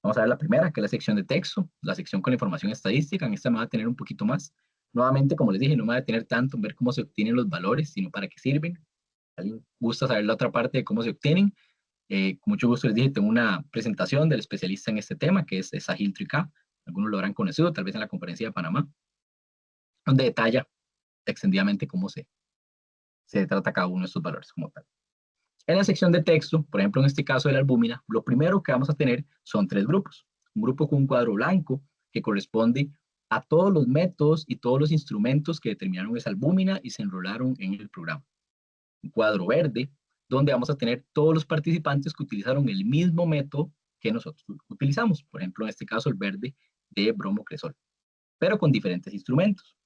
Vamos a ver la primera, que es la sección de texto, la sección con la información estadística. En esta me va a tener un poquito más. Nuevamente, como les dije, no me va a detener tanto en ver cómo se obtienen los valores, sino para qué sirven. ¿Alguien gusta saber la otra parte de cómo se obtienen? Con mucho gusto les dije, tengo una presentación del especialista en este tema, que es Sahil Tricá. Algunos lo habrán conocido, tal vez en la conferencia de Panamá, donde detalla extendidamente cómo se trata cada uno de estos valores como tal. En la sección de texto, por ejemplo, en este caso de la albúmina, lo primero que vamos a tener son 3 grupos. Un grupo con un cuadro blanco, que corresponde a todos los métodos y todos los instrumentos que determinaron esa albúmina y se enrolaron en el programa. Un cuadro verde, donde vamos a tener todos los participantes que utilizaron el mismo método que nosotros utilizamos. Por ejemplo, en este caso, el verde de bromocresol, pero con diferentes instrumentos.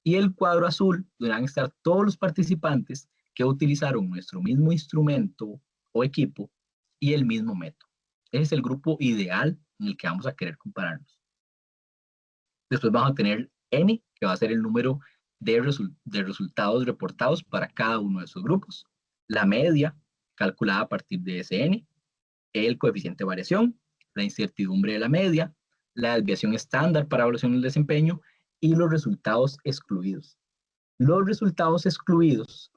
Y el cuadro azul, donde van a estar todos los participantes que utilizaron nuestro mismo instrumento o equipo y el mismo método. Ese es el grupo ideal en el que vamos a querer compararnos. Después vamos a tener N, que va a ser el número de resultados reportados para cada uno de esos grupos. La media, calculada a partir de ese N. El coeficiente de variación, la incertidumbre de la media, la desviación estándar para evaluación del desempeño y los resultados excluidos. Los resultados excluidos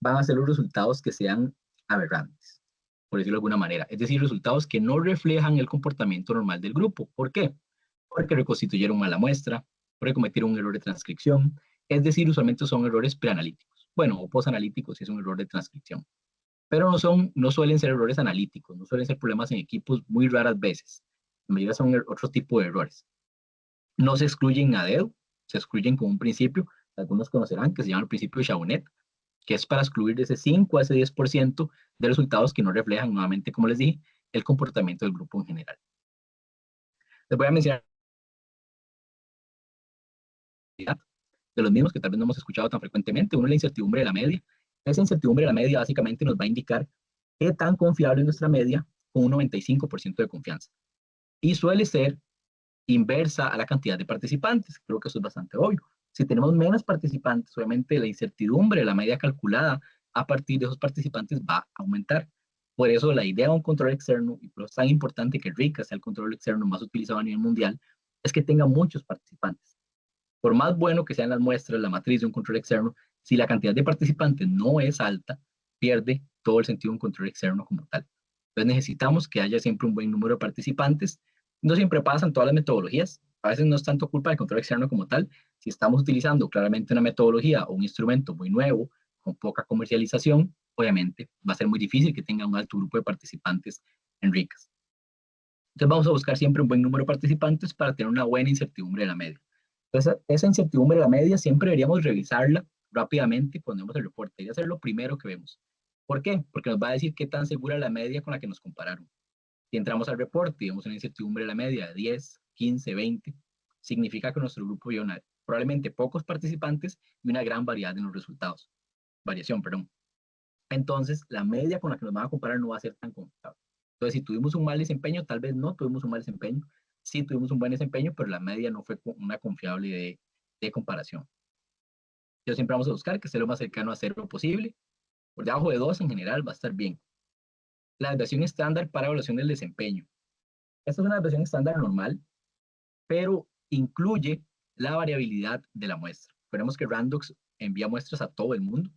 van a ser los resultados que sean aberrantes, por decirlo de alguna manera. Es decir, resultados que no reflejan el comportamiento normal del grupo. ¿Por qué? Porque reconstituyeron mala muestra, porque cometieron un error de transcripción. Es decir, usualmente son errores preanalíticos. Bueno, o posanalíticos si es un error de transcripción. Pero no suelen ser errores analíticos, no suelen ser problemas en equipos muy raras veces. La mayoría son otro tipo de errores. No se excluyen a dedo, se excluyen con un principio, algunos conocerán, que se llama el principio de Chabonet, que es para excluir de ese 5 a ese 10% de resultados que no reflejan, nuevamente, como les dije, el comportamiento del grupo en general. Les voy a mencionar de los mismos que tal vez no hemos escuchado tan frecuentemente. Uno es la incertidumbre de la media. Esa incertidumbre de la media básicamente nos va a indicar qué tan confiable es nuestra media con un 95% de confianza. Y suele ser inversa a la cantidad de participantes. Creo que eso es bastante obvio. Si tenemos menos participantes, obviamente la incertidumbre, la media calculada a partir de esos participantes va a aumentar. Por eso la idea de un control externo, y por eso es tan importante que RICA sea el control externo más utilizado a nivel mundial, es que tenga muchos participantes. Por más bueno que sean las muestras, la matriz de un control externo, si la cantidad de participantes no es alta, pierde todo el sentido de un control externo como tal. Entonces necesitamos que haya siempre un buen número de participantes. No siempre pasan todas las metodologías. A veces no es tanto culpa del control externo como tal. Si estamos utilizando claramente una metodología o un instrumento muy nuevo, con poca comercialización, obviamente va a ser muy difícil que tenga un alto grupo de participantes en RICAS. Entonces vamos a buscar siempre un buen número de participantes para tener una buena incertidumbre de la media. Entonces, esa incertidumbre de la media siempre deberíamos revisarla rápidamente cuando vemos el reporte. Debería ser lo primero que vemos. ¿Por qué? Porque nos va a decir qué tan segura es la media con la que nos compararon. Si entramos al reporte y vemos una incertidumbre de la media de 10, 15, 20, significa que nuestro grupo vio probablemente pocos participantes y una gran variedad en los resultados. Variación, perdón. Entonces, la media con la que nos van a comparar no va a ser tan confiable. Entonces, si tuvimos un mal desempeño, tal vez no tuvimos un mal desempeño. Sí tuvimos un buen desempeño, pero la media no fue una confiable de comparación. Yo siempre vamos a buscar que esté lo más cercano a 0 posible. Por debajo de 2 en general va a estar bien. La desviación estándar para evaluación del desempeño. Esta es una desviación estándar normal, pero incluye la variabilidad de la muestra. Esperemos que Randox envía muestras a todo el mundo.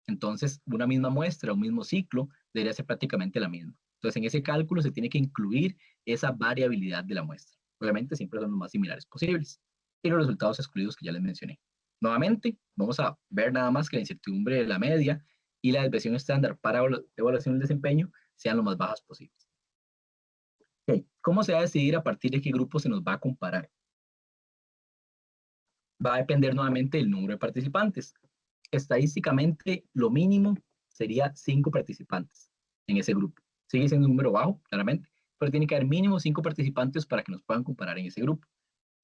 Entonces, una misma muestra, un mismo ciclo, debería ser prácticamente la misma. Entonces, en ese cálculo se tiene que incluir esa variabilidad de la muestra. Obviamente, siempre son los más similares posibles. Y los resultados excluidos que ya les mencioné. Nuevamente, vamos a ver nada más que la incertidumbre de la media y la desviación estándar para evaluación del desempeño sean lo más bajas posibles. Okay. ¿Cómo se va a decidir a partir de qué grupo se nos va a comparar? Va a depender nuevamente del número de participantes. Estadísticamente, lo mínimo sería 5 participantes en ese grupo. Sigue siendo un número bajo, claramente, pero tiene que haber mínimo 5 participantes para que nos puedan comparar en ese grupo.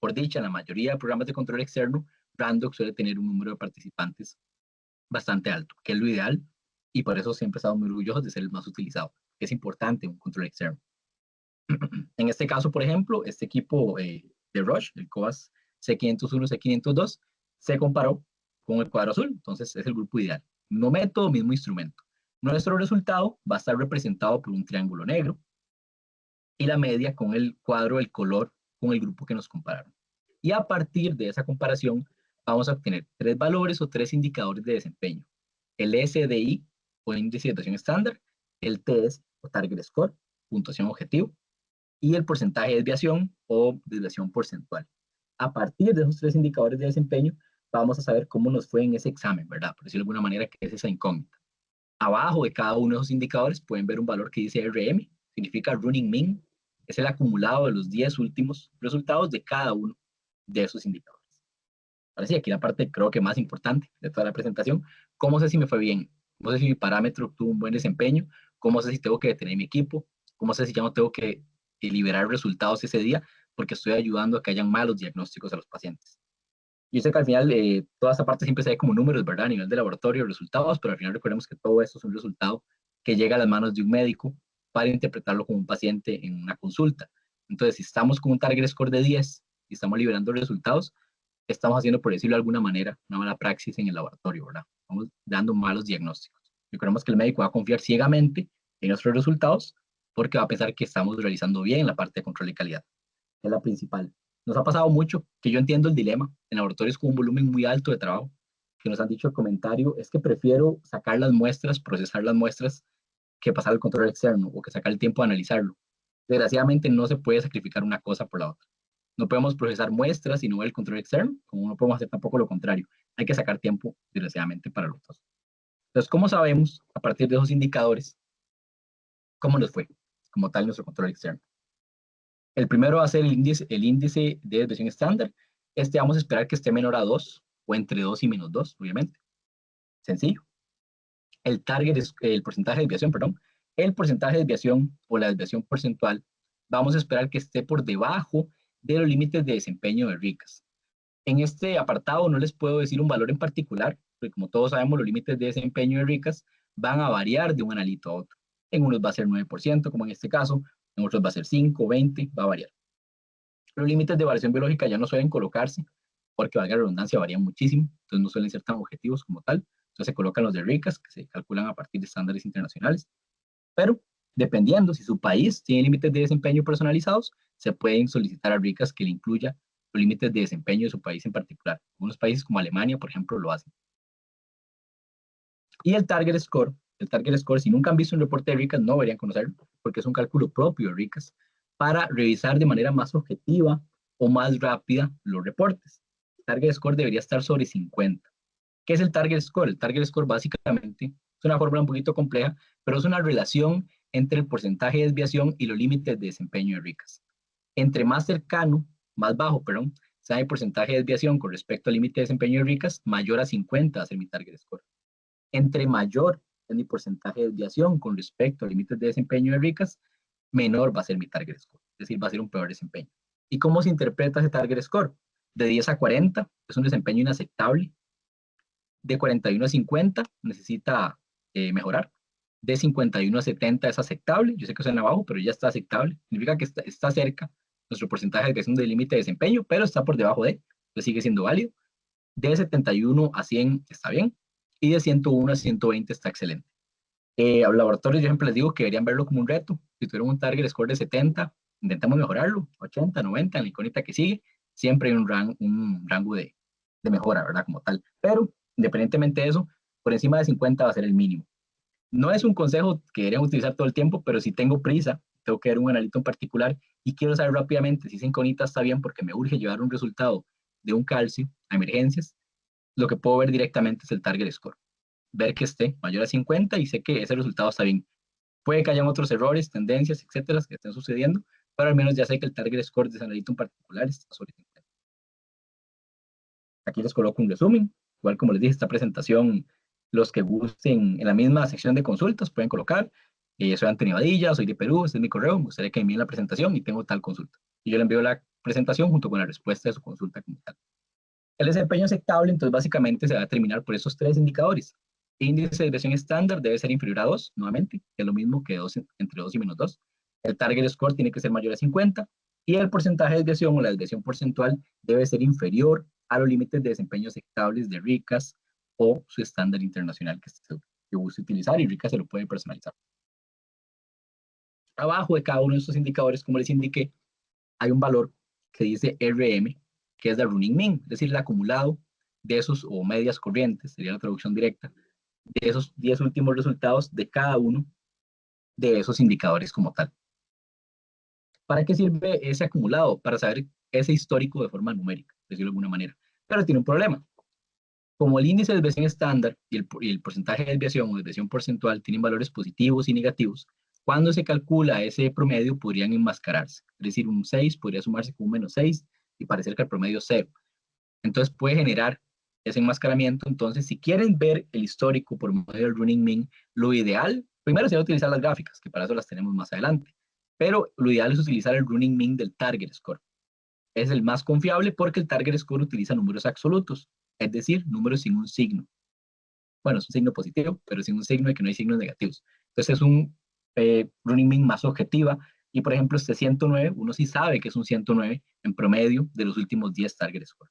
Por dicha, en la mayoría de programas de control externo, Randox suele tener un número de participantes bastante alto, que es lo ideal, y por eso siempre he estado muy orgulloso de ser el más utilizado. Es importante un control externo. En este caso, por ejemplo, este equipo de Roche, el COAS C501, C502, se comparó con el cuadro azul, entonces es el grupo ideal. Mismo método, mismo instrumento. Nuestro resultado va a estar representado por un triángulo negro y la media con el cuadro, el color, con el grupo que nos compararon. Y a partir de esa comparación, vamos a obtener tres valores o tres indicadores de desempeño. El SDI, o índice de desviación estándar, el TS, o Target Score, puntuación objetivo, y el porcentaje de desviación o desviación porcentual. A partir de esos tres indicadores de desempeño, vamos a saber cómo nos fue en ese examen, ¿verdad? Por decirlo de alguna manera, que es esa incógnita. Abajo de cada uno de esos indicadores pueden ver un valor que dice RM, significa Running Mean, es el acumulado de los 10 últimos resultados de cada uno de esos indicadores. Ahora sí, aquí la parte creo que más importante de toda la presentación, ¿cómo sé si me fue bien? ¿Cómo sé si mi parámetro tuvo un buen desempeño? ¿Cómo sé si tengo que detener mi equipo? ¿Cómo sé si ya no tengo que liberar resultados ese día porque estoy ayudando a que hayan malos diagnósticos a los pacientes? Yo sé que al final toda esta parte siempre se ve como números, ¿verdad? A nivel de laboratorio, resultados, pero al final recordemos que todo esto es un resultado que llega a las manos de un médico para interpretarlo como un paciente en una consulta. Entonces, si estamos con un target score de 10 y estamos liberando resultados, estamos haciendo, por decirlo de alguna manera, una mala praxis en el laboratorio, ¿verdad? Estamos dando malos diagnósticos. Recordemos que el médico va a confiar ciegamente en nuestros resultados porque va a pensar que estamos realizando bien la parte de control de calidad. Es la principal. Nos ha pasado mucho que yo entiendo el dilema en laboratorios con un volumen muy alto de trabajo, que nos han dicho el comentario, es que prefiero sacar las muestras, procesar las muestras, que pasar el control externo o que sacar el tiempo de analizarlo. Desgraciadamente no se puede sacrificar una cosa por la otra. No podemos procesar muestras y no el control externo, como no podemos hacer tampoco lo contrario. Hay que sacar tiempo, desgraciadamente, para los dos. Entonces, ¿cómo sabemos, a partir de esos indicadores, cómo nos fue como tal nuestro control externo? El primero va a ser el índice de desviación estándar. Este vamos a esperar que esté menor a 2 o entre 2 y menos 2, obviamente. Sencillo. El target es el porcentaje de desviación, perdón. El porcentaje de desviación o la desviación porcentual, vamos a esperar que esté por debajo de los límites de desempeño de RICAS. En este apartado no les puedo decir un valor en particular, porque como todos sabemos, los límites de desempeño de RICAS van a variar de un analito a otro. En unos va a ser 9%, como en este caso, en otros va a ser 5, 20, va a variar. Los límites de variación biológica ya no suelen colocarse, porque valga la redundancia, varían muchísimo, entonces no suelen ser tan objetivos como tal. Entonces se colocan los de RICAS, que se calculan a partir de estándares internacionales. Pero, dependiendo si su país tiene límites de desempeño personalizados, se pueden solicitar a RICAS que le incluya los límites de desempeño de su país en particular. Algunos países como Alemania, por ejemplo, lo hacen. Y el Target Score, si nunca han visto un reporte de RICAS, no deberían conocerlo, porque es un cálculo propio de RICAS para revisar de manera más objetiva o más rápida los reportes. El Target Score debería estar sobre 50. ¿Qué es el Target Score? El Target Score básicamente es una fórmula un poquito compleja, pero es una relación entre el porcentaje de desviación y los límites de desempeño de RICAS. Entre más cercano, más bajo, perdón, sea el porcentaje de desviación con respecto al límite de desempeño de RICAS, mayor a 50 va a ser mi Target Score. Entre mayor es mi porcentaje de desviación con respecto a límites de desempeño de RICAS, menor va a ser mi Target Score, es decir, va a ser un peor desempeño. ¿Y cómo se interpreta ese Target Score? De 10 a 40 es un desempeño inaceptable, de 41 a 50 necesita mejorar, de 51 a 70 es aceptable, yo sé que suena abajo, pero ya está aceptable, significa que está cerca nuestro porcentaje de desviación del límite de desempeño, pero está por debajo de, entonces sigue siendo válido. De 71 a 100 está bien, y de 101 a 120 está excelente. A los laboratorios yo siempre les digo que deberían verlo como un reto. Si tuvieron un target score de 70, intentamos mejorarlo, 80, 90, en la iconita que sigue, siempre hay un rango de mejora, ¿verdad? Como tal. Pero, independientemente de eso, por encima de 50 va a ser el mínimo. No es un consejo que deberían utilizar todo el tiempo, pero si tengo prisa, tengo que ver un analito en particular y quiero saber rápidamente si esa iconita está bien porque me urge llevar un resultado de un calcio a emergencias, lo que puedo ver directamente es el target score. Ver que esté mayor a 50 y sé que ese resultado está bien. Puede que hayan otros errores, tendencias, etcétera, que estén sucediendo, pero al menos ya sé que el target score de ese analito en particular está sobre 50. Aquí les coloco un resumen. Igual como les dije, esta presentación, los que gusten en la misma sección de consultas pueden colocar. Soy Antonio Badilla, soy de Perú, este es mi correo, me gustaría que envíen la presentación y tengo tal consulta. Y yo le envío la presentación junto con la respuesta de su consulta como tal. El desempeño aceptable, entonces básicamente se va a determinar por esos tres indicadores. Índice de desviación estándar debe ser inferior a 2, nuevamente, que es lo mismo que 2 entre 2 y menos 2. El target score tiene que ser mayor a 50 y el porcentaje de desviación o la desviación porcentual debe ser inferior a los límites de desempeño aceptables de RICAS o su estándar internacional que guste utilizar, y RICAS se lo puede personalizar. Abajo de cada uno de estos indicadores, como les indiqué, hay un valor que dice RM, que es la running mean, es decir, el acumulado de esos, o medias corrientes, sería la traducción directa, de esos 10 últimos resultados de cada uno de esos indicadores como tal. ¿Para qué sirve ese acumulado? Para saber ese histórico de forma numérica, decirlo de alguna manera. Pero tiene un problema. Como el índice de desviación estándar y el porcentaje de desviación o desviación porcentual tienen valores positivos y negativos, cuando se calcula ese promedio podrían enmascararse. Es decir, un 6 podría sumarse con un menos 6 y parecer que el promedio es 0. Entonces puede generar ese enmascaramiento. Entonces, si quieren ver el histórico por medio del running mean, lo ideal, primero sería utilizar las gráficas, que para eso las tenemos más adelante. Pero lo ideal es utilizar el running mean del target score. Es el más confiable porque el target score utiliza números absolutos, es decir, números sin un signo. Bueno, es un signo positivo, pero sin un signo de que no hay signos negativos. Entonces es un running mean más objetiva. Y por ejemplo, este 109, uno sí sabe que es un 109 en promedio de los últimos 10 target score.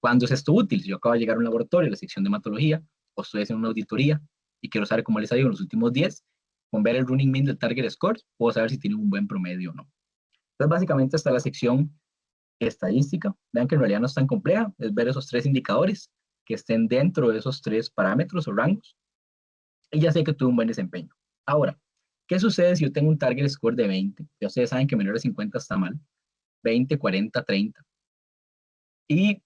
¿Cuándo es esto útil? Si yo acabo de llegar a un laboratorio, a la sección de hematología, o estoy haciendo una auditoría y quiero saber cómo les ha ido en los últimos 10, con ver el running mean del target score, puedo saber si tiene un buen promedio o no. Entonces, básicamente está la sección estadística. Vean que en realidad no es tan compleja, es ver esos 3 indicadores que estén dentro de esos 3 parámetros o rangos, y ya sé que tuve un buen desempeño. Ahora, ¿qué sucede si yo tengo un target score de 20? Ya ustedes saben que menor de 50 está mal, 20, 40, 30. Y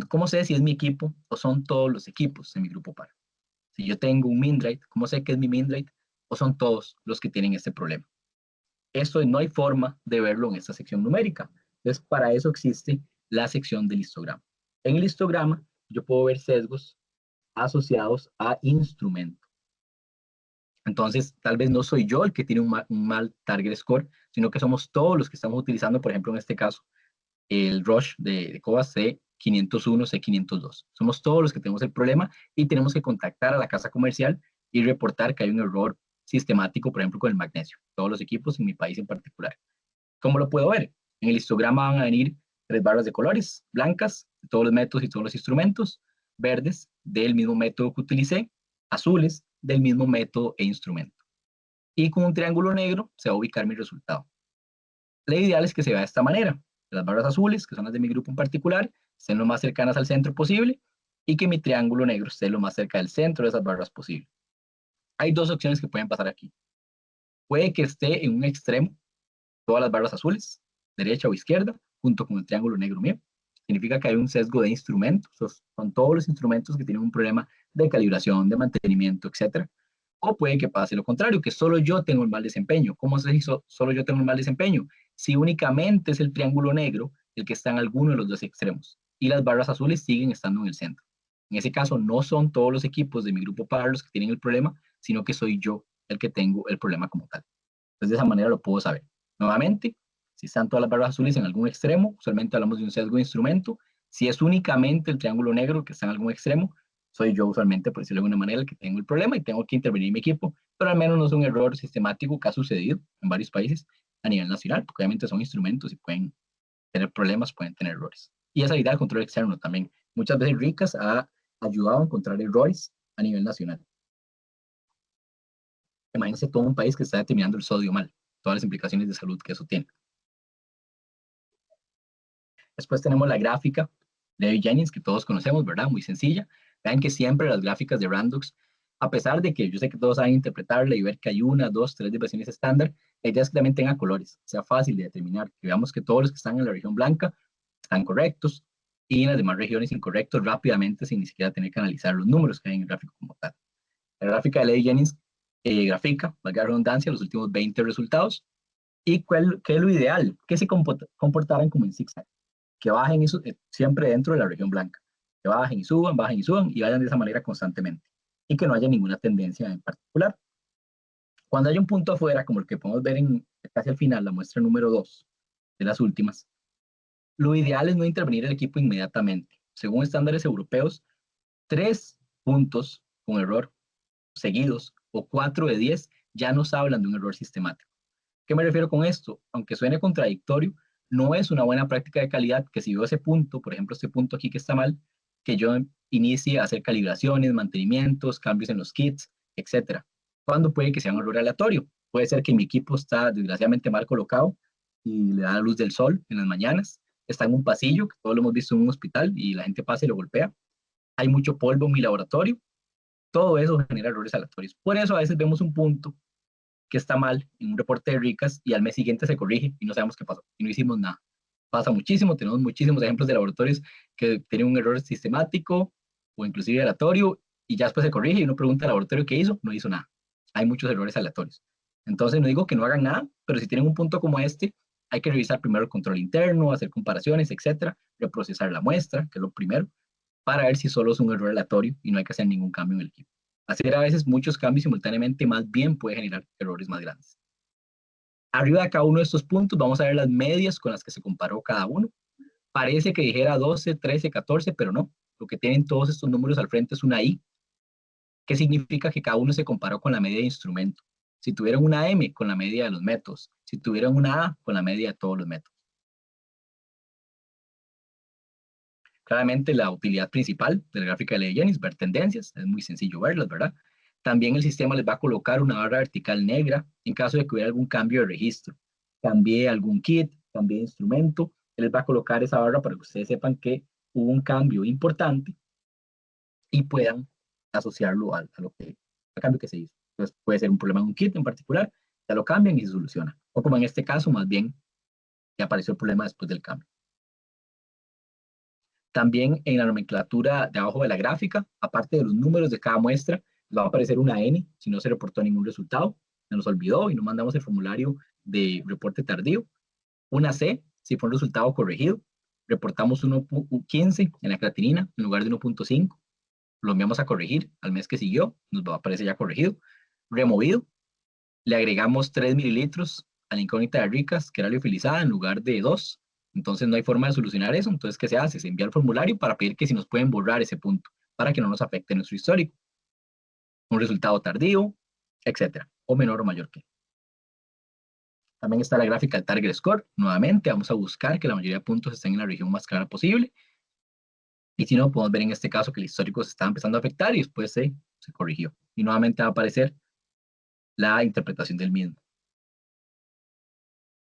¿cómo sé si es mi equipo o son todos los equipos en mi grupo par? Si yo tengo un Mindrate, ¿cómo sé que es mi Mindrate o son todos los que tienen este problema? Esto no hay forma de verlo en esta sección numérica. Entonces, para eso existe la sección del histograma. En el histograma, yo puedo ver sesgos asociados a instrumento. Entonces, tal vez no soy yo el que tiene un mal target score, sino que somos todos los que estamos utilizando, por ejemplo, en este caso, el Rush de Cobas C501, C502. Somos todos los que tenemos el problema y tenemos que contactar a la casa comercial y reportar que hay un error sistemático, por ejemplo, con el magnesio. Todos los equipos en mi país en particular. ¿Cómo lo puedo ver? En el histograma van a venir 3 barras de colores, blancas, de todos los métodos y todos los instrumentos, verdes, del mismo método que utilicé, azules, del mismo método e instrumento. Y con un triángulo negro se va a ubicar mi resultado. La ideal es que se vea de esta manera. Las barras azules, que son las de mi grupo en particular, estén lo más cercanas al centro posible y que mi triángulo negro esté lo más cerca del centro de esas barras posible. Hay 2 opciones que pueden pasar aquí. Puede que esté en un extremo, todas las barras azules, derecha o izquierda, junto con el triángulo negro mío. Significa que hay un sesgo de instrumentos, son todos los instrumentos que tienen un problema de calibración, de mantenimiento, etc. O puede que pase lo contrario, que solo yo tengo el mal desempeño. ¿Cómo se hizo? Solo yo tengo el mal desempeño. Si únicamente es el triángulo negro el que está en alguno de los 2 extremos y las barras azules siguen estando en el centro. En ese caso, no son todos los equipos de mi grupo par los que tienen el problema, sino que soy yo el que tengo el problema como tal. Entonces, de esa manera lo puedo saber. Nuevamente, si están todas las barras azules en algún extremo, usualmente hablamos de un sesgo de instrumento. Si es únicamente el triángulo negro que está en algún extremo, soy yo usualmente, por decirlo de alguna manera, el que tengo el problema y tengo que intervenir en mi equipo, pero al menos no es un error sistemático que ha sucedido en varios países a nivel nacional, porque obviamente son instrumentos y pueden tener problemas, pueden tener errores. Y esa idea del control externo también. Muchas veces RICAS ha ayudado a encontrar errores a nivel nacional. Imagínense todo un país que está determinando el sodio mal, todas las implicaciones de salud que eso tiene. Después tenemos la gráfica de David Jennings, que todos conocemos, ¿verdad? Muy sencilla. Vean que siempre las gráficas de Randox, a pesar de que yo sé que todos saben interpretarla y ver que hay 1, 2, 3 desviaciones estándar, la idea es que también tenga colores, sea fácil de determinar, que veamos que todos los que están en la región blanca están correctos y en las demás regiones incorrectos rápidamente sin ni siquiera tener que analizar los números que hay en el gráfico como tal. La gráfica de David Jennings grafica, valga la redundancia, los últimos 20 resultados y qué es lo ideal, que se comportaran como en zigzag, que bajen y siempre dentro de la región blanca, que bajen y suban y vayan de esa manera constantemente y que no haya ninguna tendencia en particular. Cuando hay un punto afuera, como el que podemos ver casi al final, la muestra número 2 de las últimas, lo ideal es no intervenir el equipo inmediatamente. Según estándares europeos, 3 puntos con error seguidos o 4 de 10 ya nos hablan de un error sistemático. ¿Qué me refiero con esto? Aunque suene contradictorio, no es una buena práctica de calidad que si veo ese punto, por ejemplo, este punto aquí que está mal, que yo inicie a hacer calibraciones, mantenimientos, cambios en los kits, etcétera. ¿Cuándo puede que sea un error aleatorio? Puede ser que mi equipo está desgraciadamente mal colocado y le da la luz del sol en las mañanas, está en un pasillo, que todos lo hemos visto en un hospital y la gente pasa y lo golpea. Hay mucho polvo en mi laboratorio. Todo eso genera errores aleatorios. Por eso a veces vemos un punto que está mal en un reporte de RICAS y al mes siguiente se corrige y no sabemos qué pasó y no hicimos nada. Pasa muchísimo, tenemos muchísimos ejemplos de laboratorios que tienen un error sistemático o inclusive aleatorio y ya después se corrige y uno pregunta al laboratorio qué hizo, no hizo nada. Hay muchos errores aleatorios. Entonces no digo que no hagan nada, pero si tienen un punto como este, hay que revisar primero el control interno, hacer comparaciones, etcétera, reprocesar la muestra, que es lo primero, para ver si solo es un error aleatorio y no hay que hacer ningún cambio en el equipo. Hacer a veces muchos cambios simultáneamente más bien puede generar errores más grandes. Arriba de cada uno de estos puntos vamos a ver las medias con las que se comparó cada uno. Parece que dijera 12, 13, 14, pero no. Lo que tienen todos estos números al frente es una I, que significa que cada uno se comparó con la media de instrumento. Si tuvieran una M, con la media de los métodos. Si tuvieran una A, con la media de todos los métodos. Claramente la utilidad principal de la gráfica de Leyen es ver tendencias, es muy sencillo verlas, ¿verdad? También el sistema les va a colocar una barra vertical negra en caso de que hubiera algún cambio de registro. Cambié algún kit, cambié instrumento, él les va a colocar esa barra para que ustedes sepan que hubo un cambio importante y puedan asociarlo a lo que, al cambio que se hizo. Entonces puede ser un problema en un kit en particular, ya lo cambian y se soluciona. O como en este caso, más bien, ya apareció el problema después del cambio. También en la nomenclatura de abajo de la gráfica, aparte de los números de cada muestra, va a aparecer una N si no se reportó ningún resultado, se nos olvidó y no mandamos el formulario de reporte tardío. Una C si fue un resultado corregido. Reportamos 1.15 en la creatinina en lugar de 1.5. Lo enviamos a corregir al mes que siguió, nos va a aparecer ya corregido. Removido, le agregamos 3 mililitros a la incógnita de Ricas, que era liofilizada, en lugar de 2. Entonces no hay forma de solucionar eso. Entonces, ¿qué se hace? Se envía el formulario para pedir que si nos pueden borrar ese punto, para que no nos afecte nuestro histórico. Un resultado tardío, etcétera, o menor o mayor que. También está la gráfica del Target Score. Nuevamente, vamos a buscar que la mayoría de puntos estén en la región más clara posible. Y si no, podemos ver en este caso que el histórico se está empezando a afectar y después se corrigió. Y nuevamente va a aparecer la interpretación del mismo.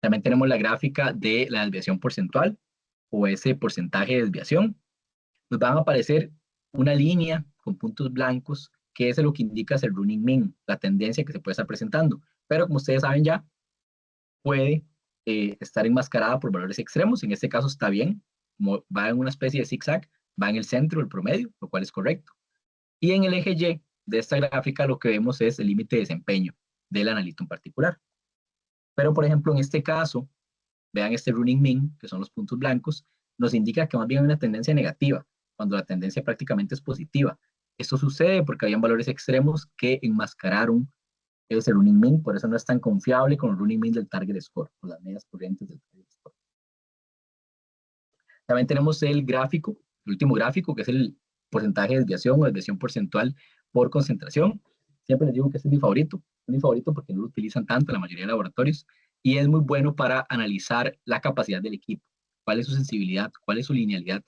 También tenemos la gráfica de la desviación porcentual o ese porcentaje de desviación. Nos van a aparecer una línea con puntos blancos, que es lo que indica el running mean, la tendencia que se puede estar presentando. Pero como ustedes saben ya, puede estar enmascarada por valores extremos. En este caso está bien, como va en una especie de zigzag, va en el centro del promedio, lo cual es correcto. Y en el eje Y de esta gráfica lo que vemos es el límite de desempeño del analito en particular. Pero, por ejemplo, en este caso, vean este running mean, que son los puntos blancos, nos indica que más bien hay una tendencia negativa, cuando la tendencia prácticamente es positiva. Esto sucede porque habían valores extremos que enmascararon ese running mean, por eso no es tan confiable con el running mean del target score, o las medias corrientes del target score. También tenemos el gráfico, el último gráfico, que es el porcentaje de desviación o desviación porcentual por concentración. Siempre les digo que este es mi favorito porque no lo utilizan tanto en la mayoría de laboratorios y es muy bueno para analizar la capacidad del equipo, cuál es su sensibilidad, cuál es su linealidad,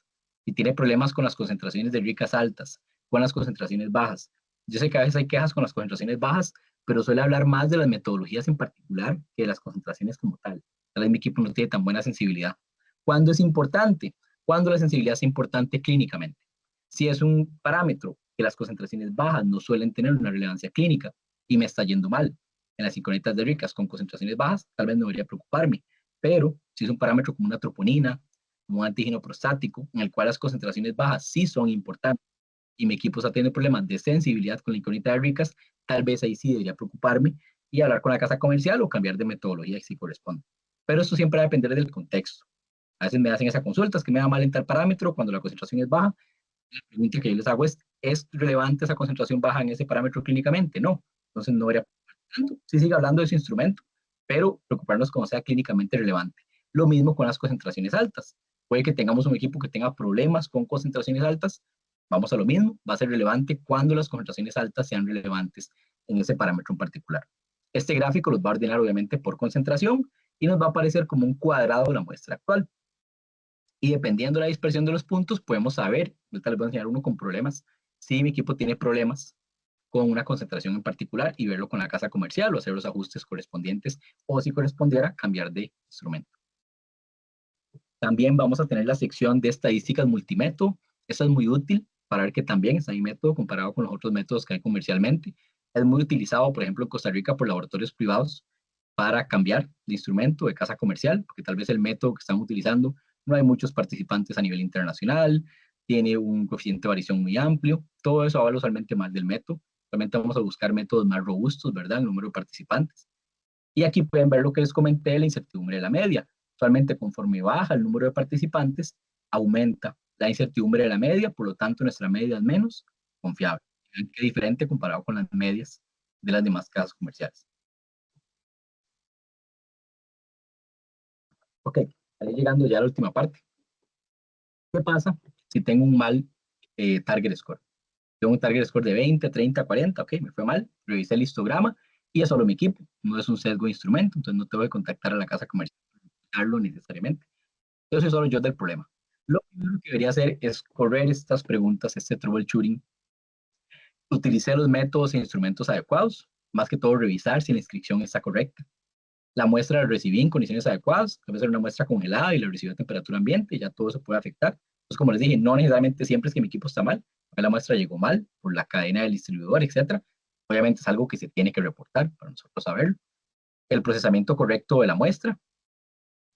si tiene problemas con las concentraciones de Ricas altas, con las concentraciones bajas. Yo sé que a veces hay quejas con las concentraciones bajas, pero suele hablar más de las metodologías en particular que de las concentraciones como tal. Tal vez mi equipo no tiene tan buena sensibilidad. ¿Cuándo es importante? Cuando la sensibilidad es importante clínicamente. Si es un parámetro que las concentraciones bajas no suelen tener una relevancia clínica y me está yendo mal en las incógnitas de Ricas con concentraciones bajas, tal vez no debería preocuparme. Pero si es un parámetro como una troponina, como un antígeno prostático, en el cual las concentraciones bajas sí son importantes y mi equipo está teniendo problemas de sensibilidad con la incógnita de Ricas, tal vez ahí sí debería preocuparme y hablar con la casa comercial o cambiar de metodología si corresponde. Pero esto siempre va a depender del contexto. A veces me hacen esa consulta, es que me da mal en tal parámetro cuando la concentración es baja. La pregunta que yo les hago ¿es relevante esa concentración baja en ese parámetro clínicamente? No. Entonces no debería preocuparnos. Sí sigue hablando de su instrumento, pero preocuparnos cuando sea clínicamente relevante. Lo mismo con las concentraciones altas. Puede que tengamos un equipo que tenga problemas con concentraciones altas, Vamos a lo mismo, va a ser relevante cuando las concentraciones altas sean relevantes en ese parámetro en particular. Este gráfico los va a ordenar obviamente por concentración y nos va a aparecer como un cuadrado de la muestra actual. Y dependiendo de la dispersión de los puntos, podemos saber, ahorita les voy a enseñar uno con problemas, si mi equipo tiene problemas con una concentración en particular y verlo con la casa comercial o hacer los ajustes correspondientes o si correspondiera cambiar de instrumento. También vamos a tener la sección de estadísticas multimétodo. Esta es muy útil para ver que también está mi método comparado con los otros métodos que hay comercialmente. Es muy utilizado, por ejemplo, en Costa Rica por laboratorios privados para cambiar de instrumento de casa comercial, porque tal vez el método que están utilizando no hay muchos participantes a nivel internacional, tiene un coeficiente de variación muy amplio, todo eso habla usualmente mal del método. Realmente vamos a buscar métodos más robustos, ¿verdad? El número de participantes. Y aquí pueden ver lo que les comenté, la incertidumbre de la media. Usualmente conforme baja el número de participantes, aumenta la incertidumbre de la media, por lo tanto nuestra media es menos confiable. Vean qué diferente comparado con las medias de las demás casas comerciales. Ok, ahí llegando ya a la última parte. ¿Qué pasa si tengo un mal target score? Tengo un target score de 20, 30, 40, ok, me fue mal, revisé el histograma y es solo mi equipo, no es un sesgo de instrumento, entonces no tengo que contactar a la casa comercial necesariamente. Yo soy solo yo del problema. Lo primero que debería hacer es correr estas preguntas, este troubleshooting. Utilicé los métodos e instrumentos adecuados, más que todo revisar si la inscripción está correcta. La muestra la recibí en condiciones adecuadas, debe ser una muestra congelada y la recibí a temperatura ambiente, ya todo eso puede afectar. Entonces, como les dije, no necesariamente siempre es que mi equipo está mal, la muestra llegó mal por la cadena del distribuidor, etcétera. Obviamente es algo que se tiene que reportar para nosotros saberlo. El procesamiento correcto de la muestra,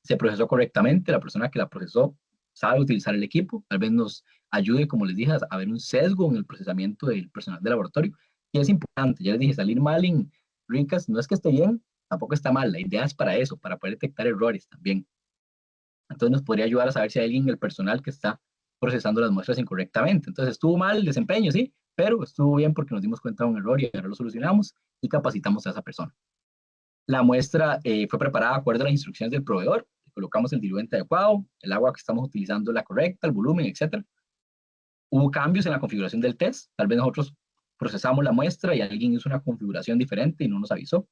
se procesó correctamente, la persona que la procesó sabe utilizar el equipo, tal vez nos ayude, como les dije, a ver un sesgo en el procesamiento del personal de laboratorio, y es importante, ya les dije, salir mal en RICAS no es que esté bien, tampoco está mal, la idea es para eso, para poder detectar errores también. Entonces nos podría ayudar a saber si hay alguien en el personal que está procesando las muestras incorrectamente. Entonces estuvo mal el desempeño, sí, pero estuvo bien porque nos dimos cuenta de un error y ahora lo solucionamos y capacitamos a esa persona. La muestra fue preparada de acuerdo a las instrucciones del proveedor. Colocamos el diluente adecuado, el agua que estamos utilizando es la correcta, el volumen, etc. Hubo cambios en la configuración del test. Tal vez nosotros procesamos la muestra y alguien hizo una configuración diferente y no nos avisó.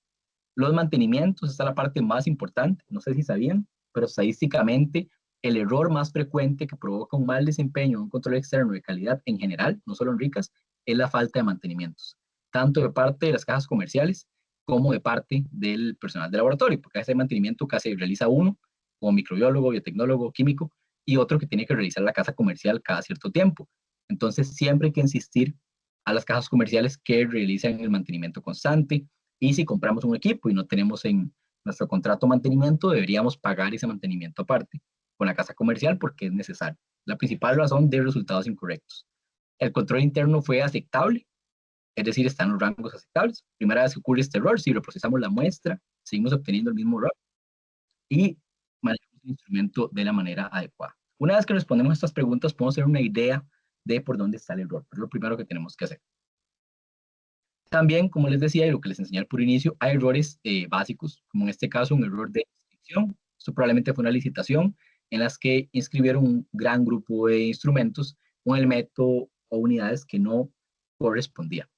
Los mantenimientos, esta es la parte más importante. No sé si sabían, pero estadísticamente el error más frecuente que provoca un mal desempeño en un control externo de calidad en general, no solo en RICAS, es la falta de mantenimientos, tanto de parte de las cajas comerciales como de parte del personal de laboratorio, porque ese mantenimiento casi realiza uno, como microbiólogo, biotecnólogo, químico, y otro que tiene que realizar la casa comercial cada cierto tiempo. Entonces, siempre hay que insistir a las cajas comerciales que realicen el mantenimiento constante, y si compramos un equipo y no tenemos en nuestro contrato mantenimiento, deberíamos pagar ese mantenimiento aparte con la casa comercial porque es necesario. La principal razón de resultados incorrectos. El control interno fue aceptable, es decir, está en los rangos aceptables. Primera vez que ocurre este error, si reprocesamos la muestra, seguimos obteniendo el mismo error y manejamos el instrumento de la manera adecuada. Una vez que respondemos a estas preguntas, podemos tener una idea de por dónde está el error. Es lo primero que tenemos que hacer. También, como les decía y lo que les enseñé al puro inicio, hay errores básicos, como en este caso un error de inscripción. Esto probablemente fue una licitación en las que inscribieron un gran grupo de instrumentos con el método o unidades que no correspondían.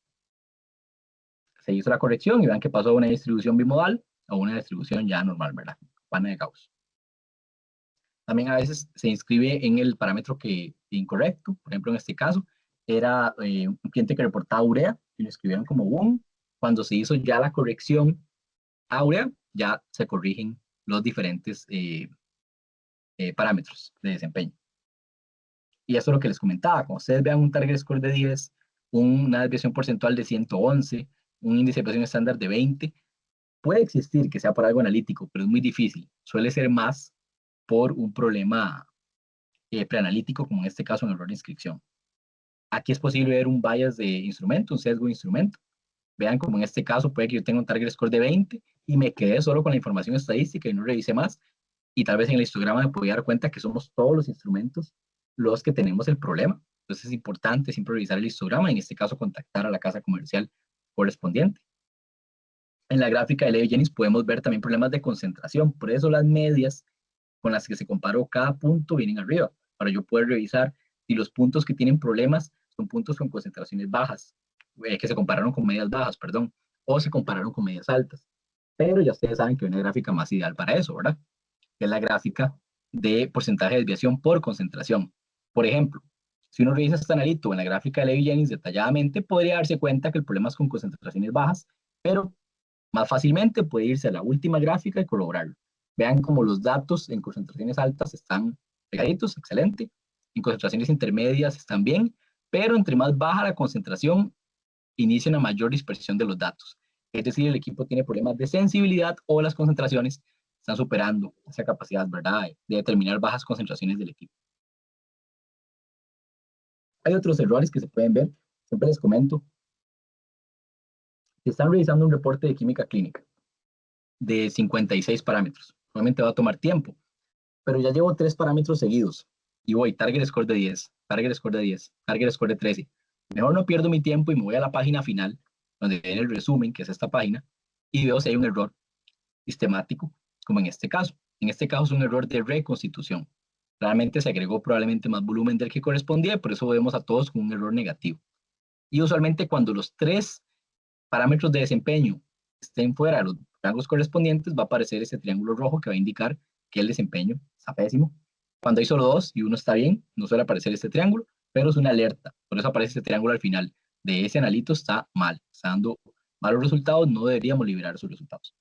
Se hizo la corrección y vean que pasó de una distribución bimodal a una distribución ya normal, ¿verdad? Pana de Gauss. También a veces se inscribe en el parámetro que incorrecto. Por ejemplo, en este caso, era un cliente que reportaba urea y lo escribieron como boom. Cuando se hizo ya la corrección a urea, ya se corrigen los diferentes parámetros de desempeño. Y eso es lo que les comentaba. Como ustedes vean un target score de 10, una desviación porcentual de 111, un índice de presión estándar de 20, puede existir que sea por algo analítico, pero es muy difícil. Suele ser más por un problema preanalítico, como en este caso un error de inscripción. Aquí es posible ver un bias de instrumento, un sesgo de instrumento. Vean como en este caso puede que yo tenga un target score de 20 y me quedé solo con la información estadística y no revisé más. Y tal vez en el histograma me podía dar cuenta que somos todos los instrumentos los que tenemos el problema. Entonces es importante siempre revisar el histograma, en este caso contactar a la casa comercial correspondiente. En la gráfica de Leo-Jennings podemos ver también problemas de concentración, por eso las medias con las que se comparó cada punto vienen arriba, para yo poder revisar si los puntos que tienen problemas son puntos con concentraciones bajas, que se compararon con medias bajas, perdón, o se compararon con medias altas. Pero ya ustedes saben que hay una gráfica más ideal para eso, ¿verdad? Que es la gráfica de porcentaje de desviación por concentración. Por ejemplo, si uno revisa este analito en la gráfica de Levy-Jennings detalladamente, podría darse cuenta que el problema es con concentraciones bajas, pero más fácilmente puede irse a la última gráfica y corroborarlo. Vean cómo los datos en concentraciones altas están pegaditos, excelente. En concentraciones intermedias están bien, pero entre más baja la concentración, inicia una mayor dispersión de los datos. Es decir, el equipo tiene problemas de sensibilidad o las concentraciones están superando esa capacidad, ¿verdad?, de determinar bajas concentraciones del equipo. Hay otros errores que se pueden ver, siempre les comento. Si están revisando un reporte de química clínica de 56 parámetros, obviamente va a tomar tiempo, pero ya llevo 3 parámetros seguidos y voy target score de 10, target score de 10, target score de 13. Mejor no pierdo mi tiempo y me voy a la página final, donde viene el resumen, que es esta página, y veo si hay un error sistemático, como en este caso. En este caso es un error de reconstitución. Realmente se agregó probablemente más volumen del que correspondía, y por eso vemos a todos con un error negativo. Y usualmente cuando los 3 parámetros de desempeño estén fuera de los rangos correspondientes, va a aparecer ese triángulo rojo que va a indicar que el desempeño está pésimo. Cuando hay solo 2 y uno está bien, no suele aparecer este triángulo, pero es una alerta. Por eso aparece este triángulo al final. De ese analito está mal, está dando malos resultados, no deberíamos liberar sus resultados.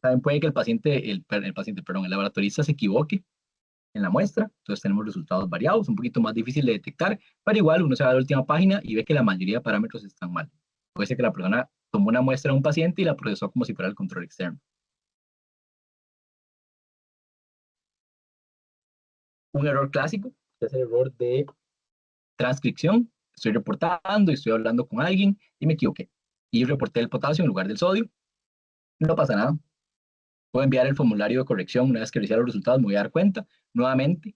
También puede que el laboratorista se equivoque en la muestra, entonces tenemos resultados variados, un poquito más difícil de detectar, pero igual uno se va a la última página y ve que la mayoría de parámetros están mal. Puede ser que la persona tomó una muestra de un paciente y la procesó como si fuera el control externo. Un error clásico es el error de transcripción. Estoy reportando y estoy hablando con alguien y me equivoqué. Y reporté el potasio en lugar del sodio. No pasa nada. Puedo enviar el formulario de corrección una vez que reciba los resultados, me voy a dar cuenta. Nuevamente,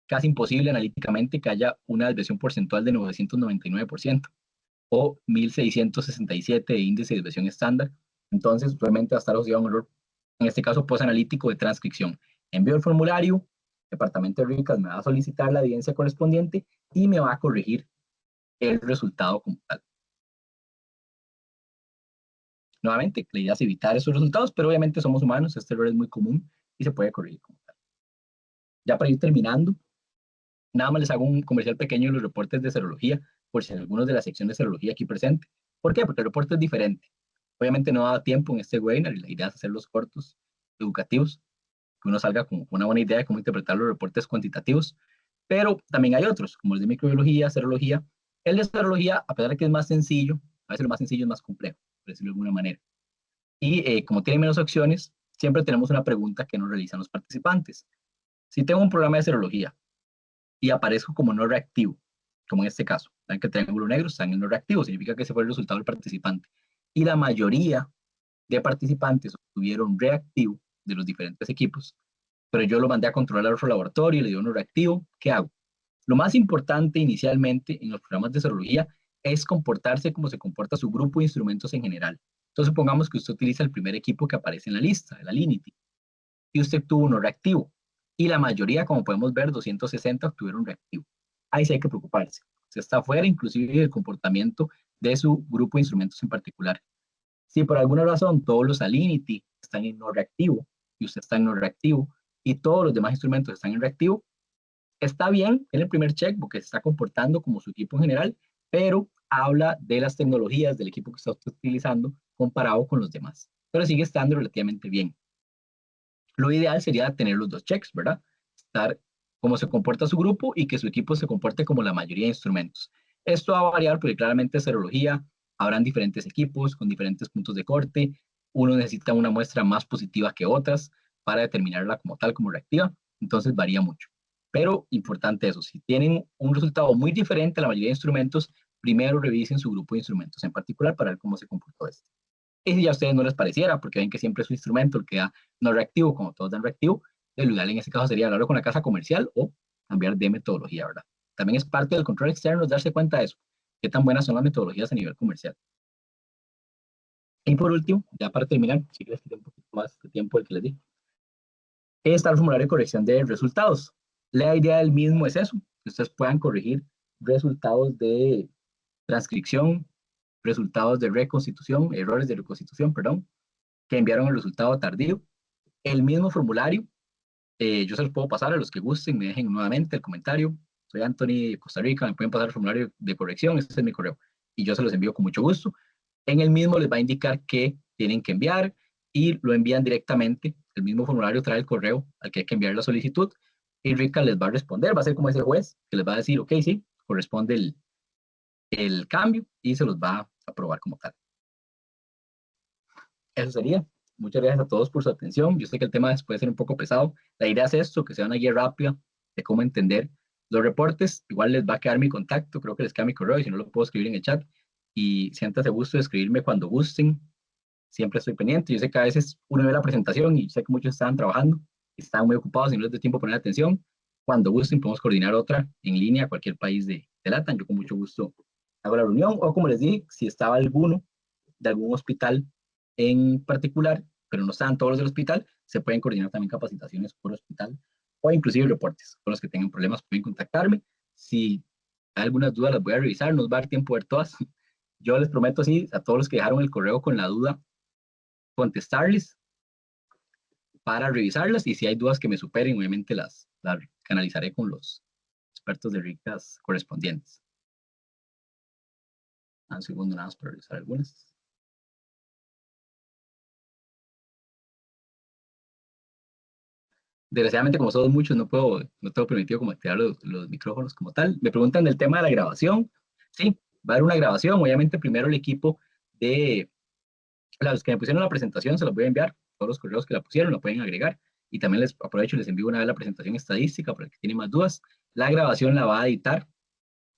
casi imposible analíticamente que haya una desviación porcentual de 999% o 1667 de índice de desviación estándar. Entonces, usualmente va a estar asociado a un error, en este caso, posanalítico de transcripción. Envío el formulario, el departamento de RICAS me va a solicitar la evidencia correspondiente y me va a corregir el resultado como tal. Nuevamente, la idea es evitar esos resultados, pero obviamente somos humanos, este error es muy común y se puede corregir como tal. Ya para ir terminando, nada más les hago un comercial pequeño de los reportes de serología, por si algunos de la sección de serología aquí presente. ¿Por qué? Porque el reporte es diferente. Obviamente no da tiempo en este webinar y la idea es hacerlos cortos, educativos, que uno salga con una buena idea de cómo interpretar los reportes cuantitativos, pero también hay otros, como el de microbiología, serología. El de serología, a pesar de que es más sencillo, a veces lo más sencillo es más complejo, por decirlo de alguna manera. Y como tiene menos opciones, siempre tenemos una pregunta que nos realizan los participantes. Si tengo un programa de serología y aparezco como no reactivo, como en este caso, ven que el triángulo negro está en el no reactivo, significa que ese fue el resultado del participante. Y la mayoría de participantes obtuvieron reactivo de los diferentes equipos, pero yo lo mandé a controlar a otro laboratorio y le dio no reactivo. ¿Qué hago? Lo más importante inicialmente en los programas de serología es comportarse como se comporta su grupo de instrumentos en general. Entonces, supongamos que usted utiliza el primer equipo que aparece en la lista, el Alinity, y usted tuvo uno reactivo. Y la mayoría, como podemos ver, 260 obtuvieron reactivo. Ahí sí hay que preocuparse. Se está fuera inclusive del comportamiento de su grupo de instrumentos en particular. Si por alguna razón todos los Alinity están en no reactivo y usted está en no reactivo y todos los demás instrumentos están en reactivo, está bien en el primer check porque se está comportando como su equipo en general, pero habla de las tecnologías del equipo que está utilizando comparado con los demás. Pero sigue estando relativamente bien. Lo ideal sería tener los dos checks, ¿verdad? Estar cómo se comporta su grupo y que su equipo se comporte como la mayoría de instrumentos. Esto va a variar porque claramente en serología habrán diferentes equipos con diferentes puntos de corte. Uno necesita una muestra más positiva que otras para determinarla como tal, como reactiva. Entonces varía mucho. Pero importante eso, si tienen un resultado muy diferente a la mayoría de instrumentos, primero revisen su grupo de instrumentos en particular para ver cómo se comportó este. Y si ya a ustedes no les pareciera, porque ven que siempre es su instrumento el que da no reactivo, como todos dan reactivo, lo ideal en este caso sería hablarlo con la casa comercial o cambiar de metodología, ¿verdad? También es parte del control externo darse cuenta de eso, qué tan buenas son las metodologías a nivel comercial. Y por último, ya para terminar, si les quité un poquito más de tiempo el que les di, está el formulario de corrección de resultados. La idea del mismo es eso, que ustedes puedan corregir resultados de transcripción, resultados de reconstitución, errores de reconstitución, perdón, que enviaron el resultado tardío. El mismo formulario, yo se los puedo pasar a los que gusten, me dejen nuevamente el comentario. Soy Anthony de Costa Rica, me pueden pasar el formulario de corrección, este es mi correo, y yo se los envío con mucho gusto. En el mismo les va a indicar qué tienen que enviar y lo envían directamente. El mismo formulario trae el correo al que hay que enviar la solicitud y RICA les va a responder, va a ser como ese juez que les va a decir, ok, sí, corresponde el cambio y se los va a aprobar como tal. Eso sería. Muchas gracias a todos por su atención. Yo sé que el tema puede ser un poco pesado. La idea es esto, que sea una guía rápida de cómo entender los reportes. Igual les va a quedar mi contacto, creo que les queda mi correo y si no lo puedo escribir en el chat. Y siéntanse gusto de escribirme cuando gusten. Siempre estoy pendiente. Yo sé que a veces uno ve la presentación y sé que muchos estaban trabajando, están muy ocupados y no les da tiempo poner atención. Cuando gusten podemos coordinar otra en línea a cualquier país de LATAM. Yo con mucho gusto hago la reunión o como les dije, si estaba alguno de algún hospital en particular, pero no están todos los del hospital, se pueden coordinar también capacitaciones por hospital o inclusive reportes. Con los que tengan problemas pueden contactarme. Si hay algunas dudas las voy a revisar, nos va a dar tiempo de ver todas. Yo les prometo así a todos los que dejaron el correo con la duda, contestarles para revisarlas y si hay dudas que me superen, obviamente las canalizaré con los expertos de RICAS correspondientes. Un segundo nada más para revisar algunas. Desgraciadamente, como somos muchos, no tengo permitido como activar los micrófonos como tal. Me preguntan del tema de la grabación. Sí, va a haber una grabación. Obviamente, primero el equipo de los que me pusieron la presentación se los voy a enviar. Todos los correos que la pusieron la pueden agregar. Y también les aprovecho y les envío una vez la presentación estadística para el que tiene más dudas. La grabación la va a editar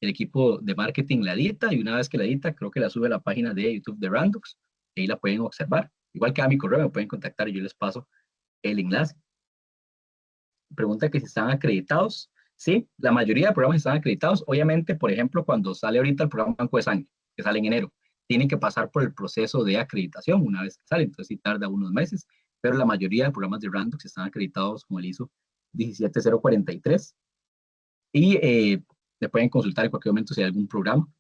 el equipo de marketing, la edita y una vez que la edita, creo que la sube a la página de YouTube de Randox. Ahí la pueden observar. Igual que a mi correo, me pueden contactar y yo les paso el enlace. Pregunta que si están acreditados. Sí, la mayoría de programas están acreditados. Obviamente, por ejemplo, cuando sale ahorita el programa Banco de Sangre, que sale en enero, tienen que pasar por el proceso de acreditación una vez que sale, entonces sí tarda unos meses, pero la mayoría de programas de Randox están acreditados con el ISO 17043 y le pueden consultar en cualquier momento si hay algún programa.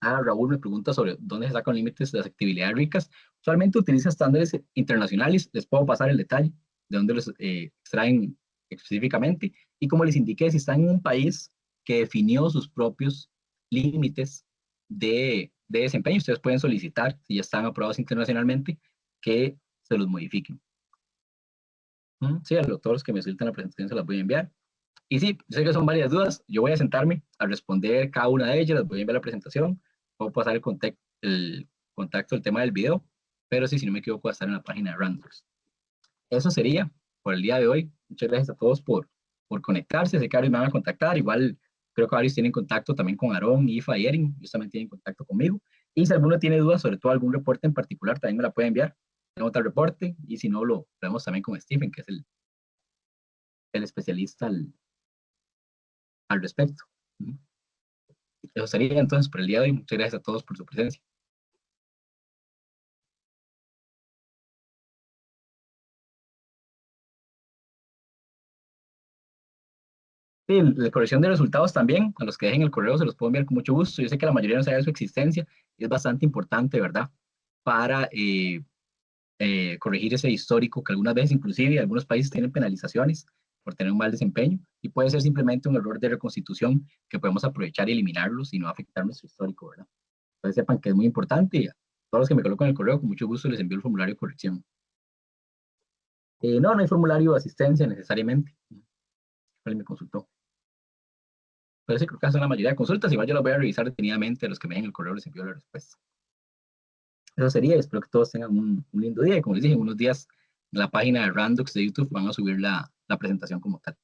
Raúl me pregunta sobre dónde se sacan límites de las actividades ricas. Usualmente utiliza estándares internacionales, les puedo pasar el detalle de dónde los extraen específicamente. Y como les indiqué, si están en un país que definió sus propios límites de desempeño, ustedes pueden solicitar, si ya están aprobados internacionalmente, que se los modifiquen. Sí, a todos los que me solicitan la presentación se las voy a enviar. Y sí, sé que son varias dudas. Yo voy a sentarme a responder cada una de ellas, les voy a enviar la presentación, puedo pasar el contacto, el tema del video, pero sí, si no me equivoco, va a estar en la página de Randox. Eso sería por el día de hoy. Muchas gracias a todos por conectarse. Sé que varios me van a contactar. Igual creo que varios tienen contacto también con Aarón, Ifa y Erin. Ellos también tienen contacto conmigo. Y si alguno tiene dudas, sobre todo algún reporte en particular, también me la puede enviar. Tengo otro reporte. Y si no, lo vemos también con Stephen, que es el especialista al respecto. Eso sería entonces por el día de hoy. Muchas gracias a todos por su presencia. Sí, la corrección de resultados también, a los que dejen el correo se los puedo enviar con mucho gusto. Yo sé que la mayoría no sabe de su existencia, es bastante importante, ¿verdad? Para corregir ese histórico que algunas veces inclusive algunos países tienen penalizaciones por tener un mal desempeño y puede ser simplemente un error de reconstitución que podemos aprovechar y eliminarlos y no afectar nuestro histórico, ¿verdad? Entonces sepan que es muy importante y a todos los que me colocan el correo con mucho gusto les envío el formulario de corrección. No hay formulario de asistencia necesariamente. Alguien me consultó. Pero sí, creo que son la mayoría de consultas. Igual yo las voy a revisar detenidamente. A los que me den el correo les envío la respuesta. Eso sería. Espero que todos tengan un lindo día. Y como les dije, en unos días en la página de Randox de YouTube van a subir la presentación como tal.